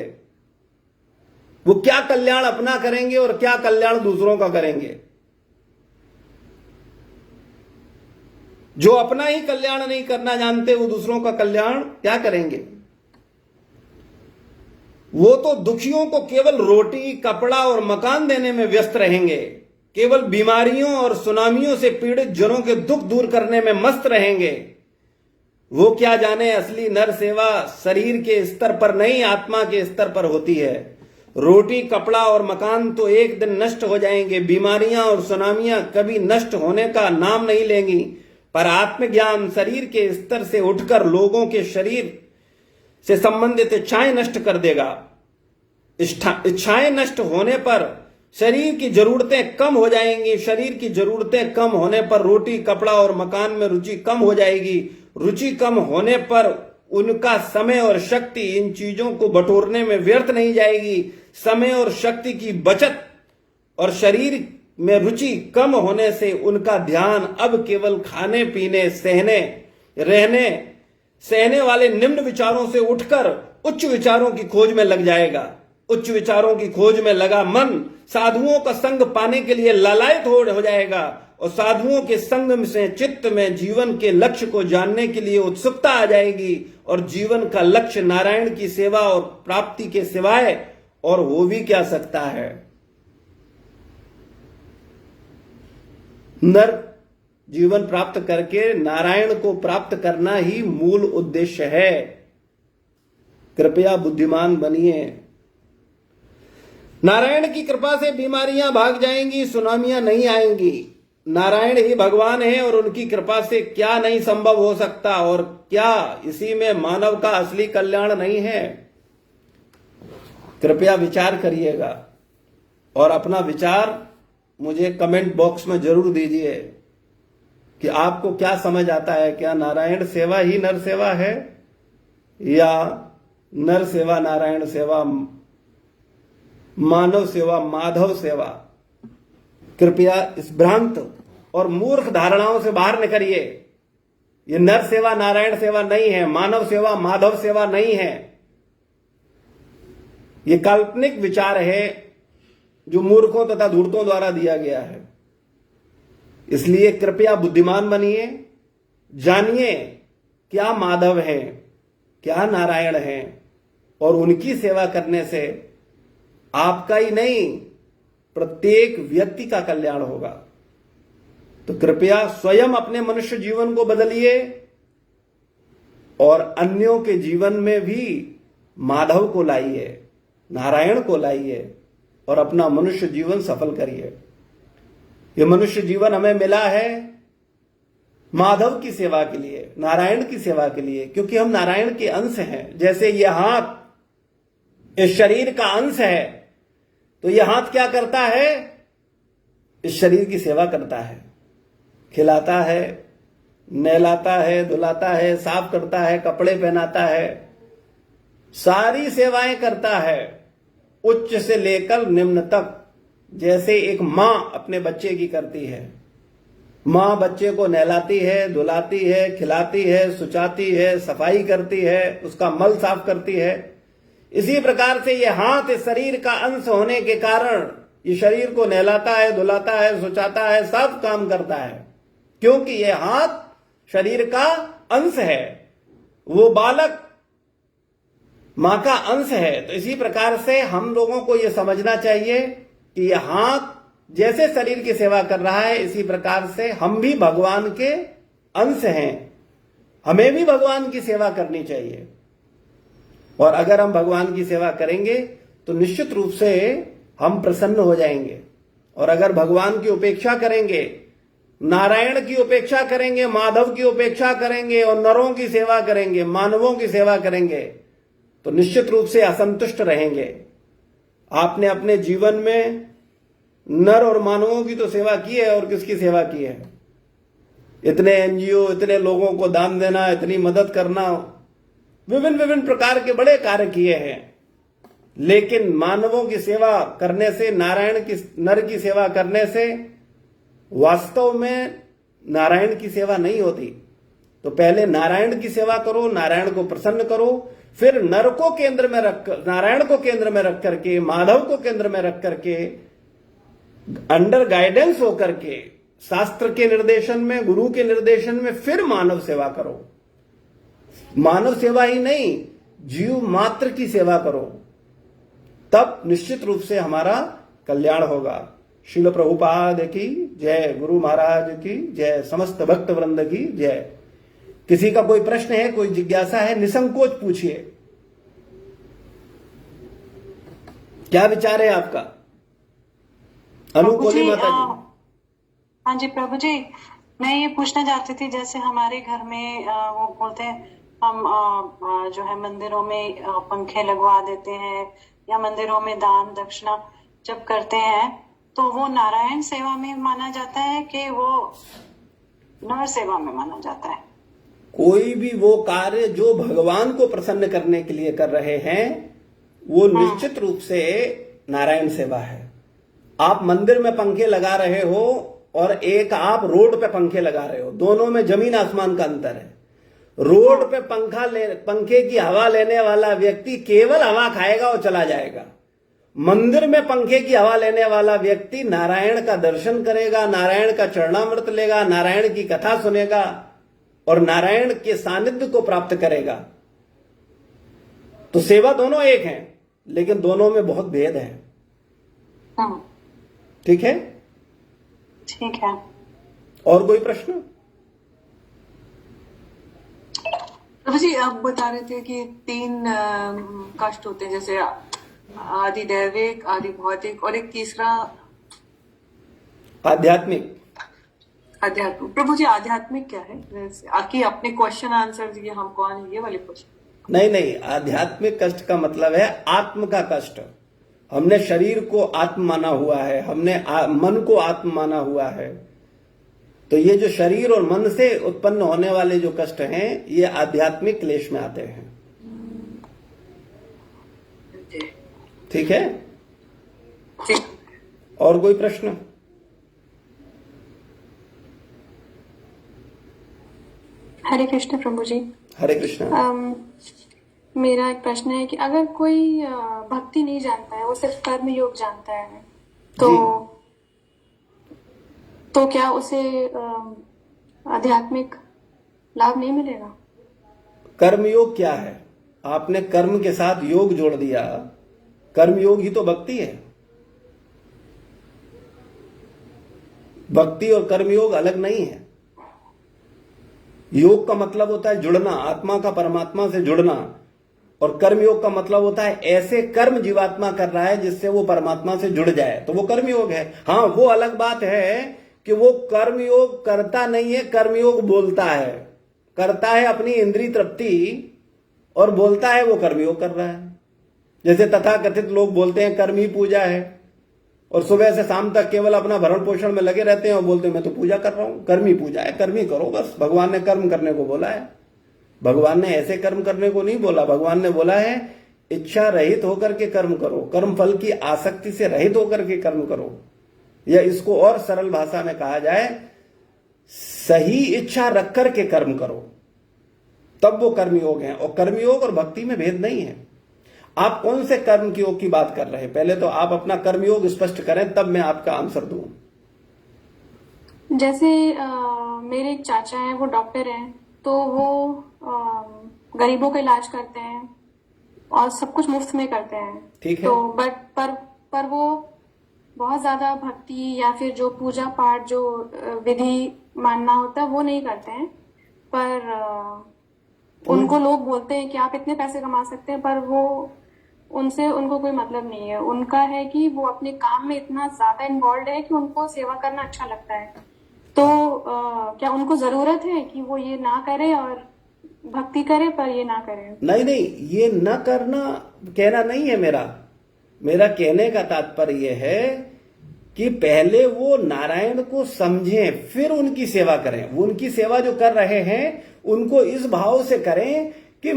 वो क्या कल्याण अपना करेंगे और क्या कल्याण दूसरों का करेंगे? जो अपना ही कल्याण नहीं करना जानते, वो दूसरों का कल्याण क्या करेंगे? वो तो दुखियों को केवल रोटी, कपड़ा और मकान देने में व्यस्त रहेंगे, केवल बीमारियों और सुनामियों से पीड़ित जनों के दुख दूर करने में मस्त रहेंगे। वो क्या जाने असली नर सेवा शरीर के स्तर पर नहीं, आत्मा के स्तर पर होती है। रोटी, कपड़ा और मकान तो एक दिन नष्ट हो जाएंगे, बीमारियां और सुनामियां कभी नष्ट होने का नाम नहीं लेंगी, पर आत्मज्ञान शरीर के स्तर से उठकर लोगों के शरीर से संबंधित इच्छाएं नष्ट कर देगा। इच्छाएं नष्ट होने पर शरीर की जरूरतें कम हो जाएंगी, शरीर की जरूरतें कम होने पर रोटी, कपड़ा और मकान में रुचि कम हो जाएगी, रुचि कम होने पर उनका समय और शक्ति इन चीजों को बटोरने में व्यर्थ नहीं जाएगी। समय और शक्ति की बचत और शरीर में रुचि कम होने से उनका ध्यान अब केवल खाने पीने, सहने वाले निम्न विचारों से उठकर उच्च विचारों की खोज में लग जाएगा। उच्च विचारों की खोज में लगा मन साधुओं का संग पाने के लिए लालायित हो जाएगा और साधुओं के संग से चित्त में जीवन के लक्ष्य को जानने के लिए उत्सुकता आ जाएगी और जीवन का लक्ष्य नारायण की सेवा और प्राप्ति के सिवाय और हो भी क्या सकता है। नर जीवन प्राप्त करके नारायण को प्राप्त करना ही मूल उद्देश्य है। कृपया बुद्धिमान बनिए। नारायण की कृपा से बीमारियां भाग जाएंगी, सुनामियां नहीं आएंगी। नारायण ही भगवान है और उनकी कृपा से क्या नहीं संभव हो सकता, और क्या इसी में मानव का असली कल्याण नहीं है? कृपया विचार करिएगा और अपना विचार मुझे कमेंट बॉक्स में जरूर दीजिए कि आपको क्या समझ आता है। क्या नारायण सेवा ही नर सेवा है या नर सेवा नारायण सेवा, मानव सेवा माधव सेवा? कृपया इस भ्रांत और मूर्ख धारणाओं से बाहर निकलिए। ये नर सेवा नारायण सेवा नहीं है, मानव सेवा माधव सेवा नहीं है। ये काल्पनिक विचार है जो मूर्खों तथा धूर्तों द्वारा दिया गया है। इसलिए कृपया बुद्धिमान बनिए, जानिए क्या माधव है, क्या नारायण है, और उनकी सेवा करने से आपका ही नहीं प्रत्येक व्यक्ति का कल्याण होगा। तो कृपया स्वयं अपने मनुष्य जीवन को बदलिए और अन्यों के जीवन में भी माधव को लाइए, नारायण को लाइए और अपना मनुष्य जीवन सफल करिए। ये मनुष्य जीवन हमें मिला है माधव की सेवा के लिए, नारायण की सेवा के लिए, क्योंकि हम नारायण के अंश हैं। जैसे ये हाथ इस शरीर का अंश है, तो ये हाथ क्या करता है? इस शरीर की सेवा करता है, खिलाता है, नहलाता है, धुलाता है, साफ करता है, कपड़े पहनाता है, सारी सेवाएं करता है, उच्च से लेकर निम्न तक। जैसे एक मां अपने बच्चे की करती है, मां बच्चे को नहलाती है, धुलाती है, खिलाती है, सुचाती है, सफाई करती है, उसका मल साफ करती है। इसी प्रकार से ये हाथ इस शरीर का अंश होने के कारण ये शरीर को नहलाता है, धुलाता है, सुचाता है, सब काम करता है, क्योंकि ये हाथ शरीर का अंश है, वो बालक मां का अंश है। तो इसी प्रकार से हम लोगों को यह समझना चाहिए कि यह हाथ जैसे शरीर की सेवा कर रहा है, इसी प्रकार से हम भी भगवान के अंश हैं, हमें भी भगवान की सेवा करनी चाहिए। और अगर हम भगवान की सेवा करेंगे तो निश्चित रूप से हम प्रसन्न हो जाएंगे। और अगर भगवान की उपेक्षा करेंगे, नारायण की उपेक्षा करेंगे, माधव की उपेक्षा करेंगे और नरों की सेवा करेंगे, मानवों की सेवा करेंगे, तो निश्चित रूप से असंतुष्ट रहेंगे। आपने अपने जीवन में नर और मानवों की तो सेवा की है, और किसकी सेवा की है? इतने एनजीओ, इतने लोगों को दान देना, इतनी मदद करना, विभिन्न विभिन्न प्रकार के बड़े कार्य किए हैं, लेकिन मानवों की सेवा करने से, नारायण की, नर की सेवा करने से वास्तव में नारायण की सेवा नहीं होती। तो पहले नारायण की सेवा करो, नारायण को प्रसन्न करो, फिर नर को केंद्र में रख, नारायण को केंद्र में रख करके, माधव को केंद्र में रख करके, अंडर गाइडेंस होकर के, शास्त्र के निर्देशन में, गुरु के निर्देशन में, फिर मानव सेवा करो। मानव सेवा ही नहीं, जीव मात्र की सेवा करो, तब निश्चित रूप से हमारा कल्याण होगा। श्रील प्रभुपाद की जय, गुरु महाराज की जय, समस्त भक्त वृंद की जय। किसी का कोई प्रश्न है, कोई जिज्ञासा है, निसंकोच पूछिए। क्या विचार है आपका? अनुकूली माता जी। हाँ जी प्रभु जी, मैं ये पूछना चाहती थी, जैसे हमारे घर में वो बोलते हैं हम जो है मंदिरों में पंखे लगवा देते हैं, या मंदिरों में दान दक्षिणा जब करते हैं, तो वो नारायण सेवा में माना जाता है कि वो नर सेवा में माना जाता है? कोई भी वो कार्य जो भगवान को प्रसन्न करने के लिए कर रहे हैं, वो निश्चित रूप से नारायण सेवा है। आप मंदिर में पंखे लगा रहे हो और एक आप रोड पे पंखे लगा रहे हो, दोनों में जमीन आसमान का अंतर है। रोड पे पंखे की हवा लेने वाला व्यक्ति केवल हवा खाएगा और चला जाएगा। मंदिर में पंखे की हवा लेने वाला व्यक्ति नारायण का दर्शन करेगा, नारायण का चरणामृत लेगा, नारायण की कथा सुनेगा और नारायण के सानिध्य को प्राप्त करेगा। तो सेवा दोनों एक है, लेकिन दोनों में बहुत भेद है। ठीक है? ठीक है। और कोई प्रश्न? प्रभु जी, आप बता रहे थे कि 3 कष्ट होते हैं, जैसे आदि दैविक, आदि भौतिक और एक तीसरा आध्यात्मिक। आध्यात्मिक। प्रभु जी, आध्यात्मिक क्या है? आके अपने क्वेश्चन आंसर दिए, हम कौन है, ये वाले क्वेश्चन। नहीं, आध्यात्मिक कष्ट का मतलब है आत्म का कष्ट। हमने शरीर को आत्म माना हुआ है, हमने मन को आत्म माना हुआ है। तो ये जो शरीर और मन से उत्पन्न होने वाले जो कष्ट हैं, ये आध्यात्मिक क्लेश में आते हैं। ठीक है? और कोई प्रश्न? हरे कृष्ण प्रभु जी। हरे कृष्ण। मेरा एक प्रश्न है कि अगर कोई भक्ति नहीं जानता है, वो सिर्फ कर्म योग जानता है, तो क्या उसे आध्यात्मिक लाभ नहीं मिलेगा? कर्मयोग क्या है? आपने कर्म के साथ योग जोड़ दिया। कर्म योग ही तो भक्ति है। भक्ति और कर्म योग अलग नहीं है। योग का मतलब होता है जुड़ना, आत्मा का परमात्मा से जुड़ना, और कर्म योग का मतलब होता है ऐसे कर्म जीवात्मा कर रहा है जिससे वो परमात्मा से जुड़ जाए, तो वो कर्म योग है। हाँ, वो अलग बात है कि वो कर्म योग करता नहीं है, कर्म योग बोलता है, करता है अपनी इंद्रिय तृप्ति और बोलता है वो कर्म योग कर रहा है। जैसे तथाकथित लोग बोलते हैं कर्म ही पूजा है, और सुबह से शाम तक केवल अपना भरण पोषण में लगे रहते हैं और बोलते हैं मैं तो पूजा कर रहा हूं। कर्म ही पूजा है, कर्म ही करो बस। भगवान ने कर्म करने को बोला है। भगवान ने ऐसे कर्म करने को नहीं बोला। भगवान ने बोला है इच्छा रहित होकर के कर्म करो, कर्म फल की आसक्ति से रहित होकर के कर्म करो, या इसको और सरल भाषा में कहा जाए सही इच्छा रख करके कर्म करो, तब वो कर्मयोग है। और कर्मयोग और भक्ति में भेद नहीं है। आप कौन से कर्म की योग की बात कर रहे हैं? पहले तो आप अपना कर्मयोग स्पष्ट करें, तब मैं आपका आंसर दूं। जैसे मेरे एक चाचा हैं, वो डॉक्टर हैं, तो वो गरीबों का इलाज करते हैं और सब कुछ मुफ्त में करते हैं। ठीक है। तो पर वो बहुत ज्यादा भक्ति या फिर जो पूजा पाठ जो विधि मानना होता है वो नहीं करते हैं। पर उनको लोग बोलते हैं कि आप इतने पैसे कमा सकते हैं, पर वो उनसे उनको कोई मतलब नहीं है। उनका है कि वो अपने काम में इतना ज्यादा इन्वॉल्व है कि उनको सेवा करना अच्छा लगता है। तो क्या उनको जरूरत है कि वो ये ना करे और भक्ति करे, पर ये ना करे? नहीं नहीं, ये न करना कहना नहीं है मेरा कहने का तात्पर्य है कि पहले वो नारायण को समझें, फिर उनकी सेवा करें। वो उनकी सेवा जो कर रहे हैं उनको इस भाव से करें कि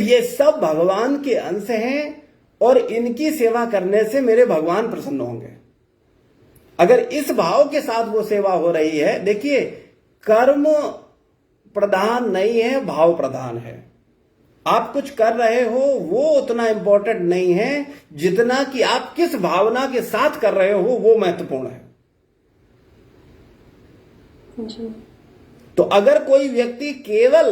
ये सब भगवान के अंश हैं और इनकी सेवा करने से मेरे भगवान प्रसन्न होंगे। अगर इस भाव के साथ वो सेवा हो रही है, देखिए कर्म प्रधान नहीं है, भाव प्रधान है। आप कुछ कर रहे हो वो उतना इंपॉर्टेंट नहीं है जितना कि आप किस भावना के साथ कर रहे हो, वो महत्वपूर्ण है। जी। तो अगर कोई व्यक्ति केवल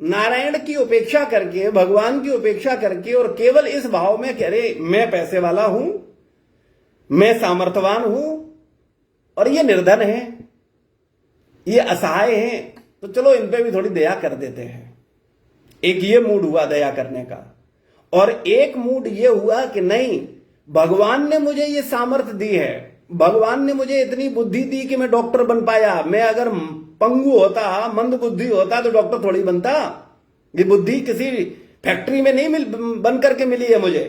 नारायण की उपेक्षा करके, भगवान की उपेक्षा करके और केवल इस भाव में कह रहे मैं पैसे वाला हूं, मैं सामर्थ्यवान हूं और ये निर्धन है, ये असहाय हैं, तो चलो इन पे भी थोड़ी दया कर देते हैं। एक ये मूड हुआ दया करने का, और एक मूड ये हुआ कि नहीं, भगवान ने मुझे ये सामर्थ्य दी है, भगवान ने मुझे इतनी बुद्धि दी कि मैं डॉक्टर बन पाया। मैं अगर पंगु होता, मंद बुद्धि होता, तो डॉक्टर थोड़ी बनता। ये बुद्धि किसी फैक्ट्री में नहीं बन करके मिली है मुझे,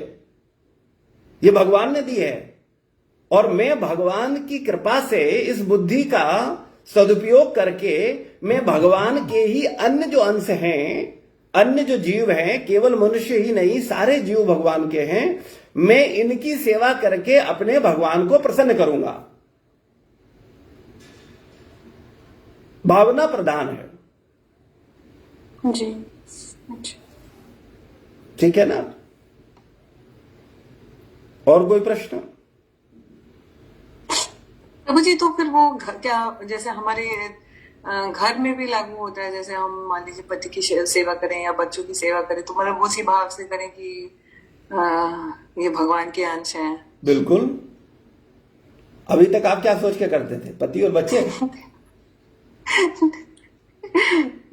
ये भगवान ने दी है। और मैं भगवान की कृपा से इस बुद्धि का सदुपयोग करके मैं भगवान के ही अन्य जो अंश हैं, अन्य जो जीव हैं, केवल मनुष्य ही नहीं सारे जीव भगवान के हैं, मैं इनकी सेवा करके अपने भगवान को प्रसन्न करूंगा। भावना प्रधान है। जी। अच्छा। ठीक है ना? और कोई प्रश्न? प्रभु जी, तो फिर वो क्या जैसे हमारे घर में भी लागू होता है? जैसे हम मान लीजिए पति की सेवा करें या बच्चों की सेवा करें, तो मतलब उसी भाव से करें कि ये भगवान के अंश हैं। बिल्कुल। अभी तक आप क्या सोच के करते थे? पति और बच्चे?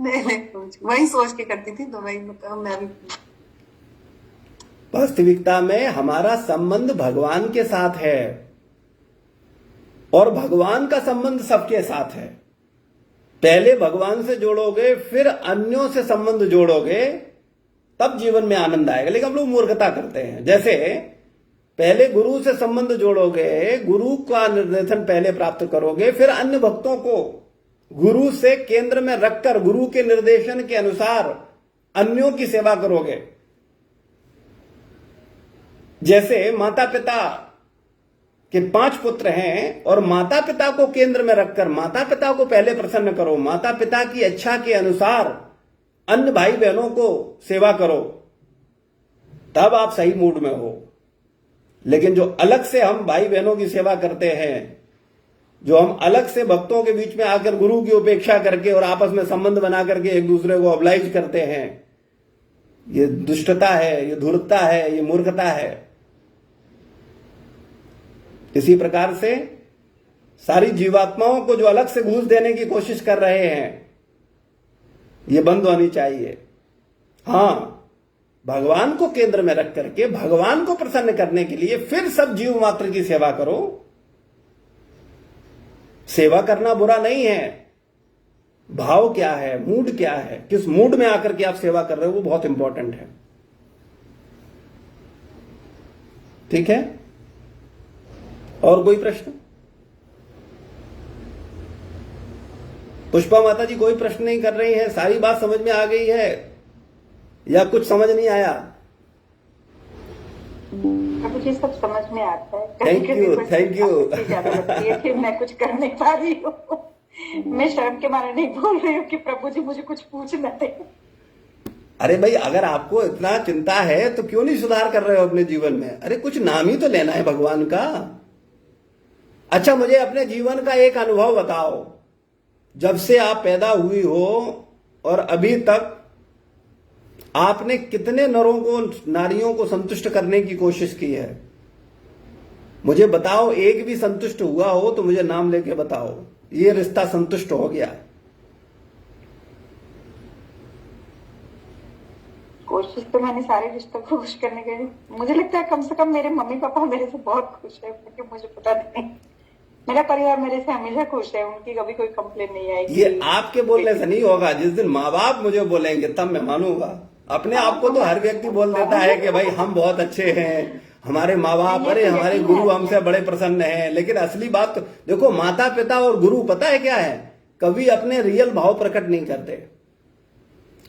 नहीं, वही सोच के करती थी, तो वही मैं भी। वास्तविकता में हमारा संबंध भगवान के साथ है और भगवान का संबंध सबके साथ है। पहले भगवान से जोड़ोगे, फिर अन्यों से संबंध जोड़ोगे, तब जीवन में आनंद आएगा। लेकिन हम लोग मूर्खता करते हैं। जैसे पहले गुरु से संबंध जोड़ोगे, गुरु का निर्देशन पहले प्राप्त करोगे, फिर अन्य भक्तों को गुरु से केंद्र में रखकर गुरु के निर्देशन के अनुसार अन्यों की सेवा करोगे। जैसे माता पिता के 5 पुत्र हैं और माता पिता को केंद्र में रखकर माता पिता को पहले प्रसन्न करो, माता पिता की इच्छा के अनुसार अन्य भाई बहनों को सेवा करो, तब आप सही मूड में हो। लेकिन जो अलग से हम भाई बहनों की सेवा करते हैं, जो हम अलग से भक्तों के बीच में आकर गुरु की उपेक्षा करके और आपस में संबंध बना करके एक दूसरे को ऑब्लाइज करते हैं, ये दुष्टता है, ये धूर्तता है, ये मूर्खता है। इसी प्रकार से सारी जीवात्माओं को जो अलग से घूस देने की कोशिश कर रहे हैं, ये बंद होनी चाहिए। हां, भगवान को केंद्र में रख करके भगवान को प्रसन्न करने के लिए फिर सब जीव मात्र की सेवा करो। सेवा करना बुरा नहीं है। भाव क्या है, मूड क्या है, किस मूड में आकर के आप सेवा कर रहे हो, वो बहुत इंपॉर्टेंट है। ठीक है, और कोई प्रश्न? पुष्पा माता जी कोई प्रश्न नहीं कर रही है, सारी बात समझ में आ गई है या कुछ समझ नहीं आया? मुझे सब समझ में आता है। Thank you, thank you. ज्यादा लगती है कि मैं कुछ कर नहीं पा रही हूँ। मैं शर्म के मारे नहीं बोल रही हूँ कि प्रभु जी मुझे कुछ पूछ न दे। अरे भाई, अगर आपको इतना चिंता है तो क्यों नहीं सुधार कर रहे हो अपने जीवन में? अरे कुछ नाम ही तो लेना है भगवान का। अच्छा, मुझे अपने जीवन का एक अनुभव बताओ, जब से आप पैदा हुई हो और अभी तक आपने कितने नरों को, नारियों को संतुष्ट करने की कोशिश की है? मुझे बताओ, एक भी संतुष्ट हुआ हो तो मुझे नाम लेके बताओ, ये रिश्ता संतुष्ट हो गया। कोशिश तो मैंने सारे रिश्तों को खुश करने की। मुझे लगता है कम से कम मेरे मम्मी पापा मेरे से बहुत खुश है, क्योंकि मुझे पता नहीं, मेरा परिवार मेरे से हमेशा खुश है, उनकी कभी कोई कंप्लेन नहीं आएगी। ये आपके बोलने से नहीं होगा, जिस दिन माँ बाप मुझे बोलेंगे तब मैं मानूंगा। अपने आप को तो हर व्यक्ति बोल देता है कि भाई हम बहुत अच्छे हैं, हमारे माँ बाप, अरे हमारे गुरु हमसे बड़े प्रसन्न हैं। लेकिन असली बात तो देखो, माता पिता और गुरु पता है क्या है? कभी अपने रियल भाव प्रकट नहीं करते।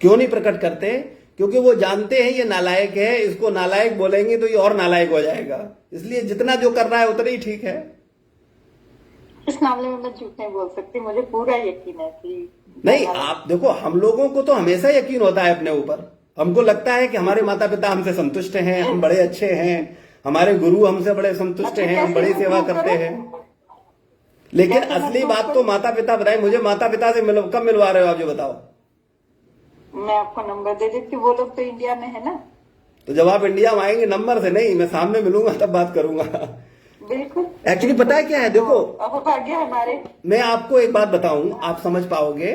क्यों नहीं प्रकट करते? क्योंकि वो जानते हैं ये नालायक है, इसको नालायक बोलेंगे तो ये और नालायक हो जाएगा। इसलिए जितना जो कर रहा है उतना ही ठीक है। इस मामले में मैं झूठ नहीं बोल सकती, मुझे पूरा यकीन है कि नहीं, आप देखो, हम लोगों को तो हमेशा यकीन होता है अपने ऊपर। हमको लगता है कि हमारे माता पिता हमसे संतुष्ट हैं, हम बड़े अच्छे हैं, हमारे गुरु हमसे बड़े संतुष्ट हैं, हम बड़ी सेवा करते हैं। लेकिन असली बात तो माता पिता बताए। मुझे माता पिता से कब मिलवा रहे हो आप, जो बताओ? मैं आपको नंबर दे देती हूँ, वो लोग तो इंडिया में है ना। तो जब आप इंडिया में आएंगे, नंबर से नहीं, मैं सामने मिलूंगा तब बात करूंगा। बिल्कुल। एक्चुअली पता है क्या है, देखो, भाग्य हमारे। मैं आपको एक बात बताऊं, आप समझ पाओगे।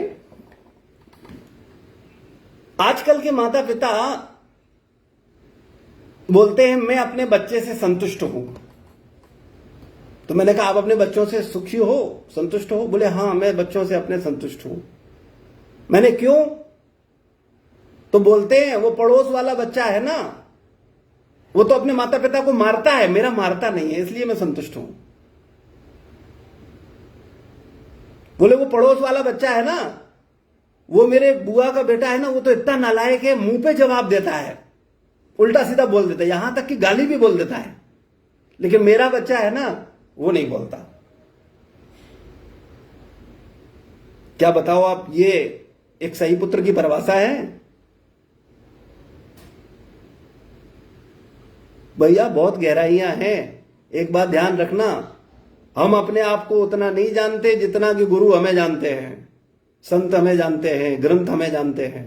आजकल के माता पिता बोलते हैं मैं अपने बच्चे से संतुष्ट हूं। तो मैंने कहा आप अपने बच्चों से सुखी हो, संतुष्ट हो? बोले हाँ, मैं बच्चों से अपने संतुष्ट हूं। मैंने क्यों? तो बोलते हैं वो पड़ोस वाला बच्चा है ना, वो तो अपने माता पिता को मारता है, मेरा मारता नहीं है, इसलिए मैं संतुष्ट हूं। बोले वो पड़ोस वाला बच्चा है ना, वो मेरे बुआ का बेटा है ना, वो तो इतना नालायक है, मुंह पे जवाब देता है, उल्टा सीधा बोल देता है, यहां तक कि गाली भी बोल देता है। लेकिन मेरा बच्चा है ना, वो नहीं बोलता। क्या बताओ आप, ये एक सही पुत्र की परिभाषा है? भैया बहुत गहराइयां हैं। एक बात ध्यान रखना, हम अपने आप को उतना नहीं जानते जितना कि गुरु हमें जानते हैं, संत हमें जानते हैं, ग्रंथ हमें जानते हैं,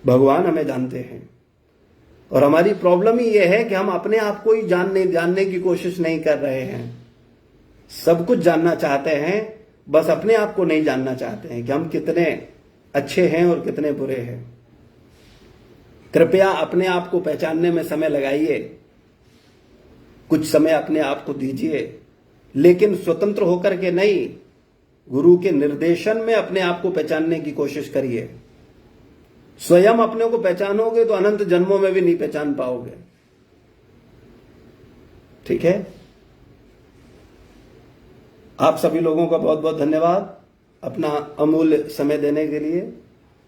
भगवान हमें जानते हैं। और हमारी प्रॉब्लम ही यह है कि हम अपने आप को ही जानने की कोशिश नहीं कर रहे हैं। सब कुछ जानना चाहते हैं, बस अपने आप को नहीं जानना चाहते हैं कि हम कितने अच्छे हैं और कितने बुरे हैं। कृपया अपने आप को पहचानने में समय लगाइए, कुछ समय अपने आप को दीजिए, लेकिन स्वतंत्र होकर के नहीं, गुरु के निर्देशन में अपने आप को पहचानने की कोशिश करिए। स्वयं अपने को पहचानोगे तो अनंत जन्मों में भी नहीं पहचान पाओगे। ठीक है, आप सभी लोगों का बहुत बहुत धन्यवाद अपना अमूल्य समय देने के लिए।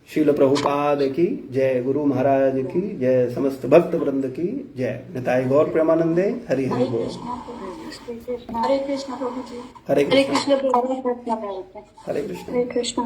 शील प्रभुपाद की जय, गुरु महाराज की जय, समस्त भक्त वृंद की जय। निताई गौर प्रेमानंदे। हरि हरि बोल। हरे कृष्ण प्रभु जी। हरे हरे कृष्ण, कृष्ण प्रभु। हरे कृष्ण। हरे कृष्ण।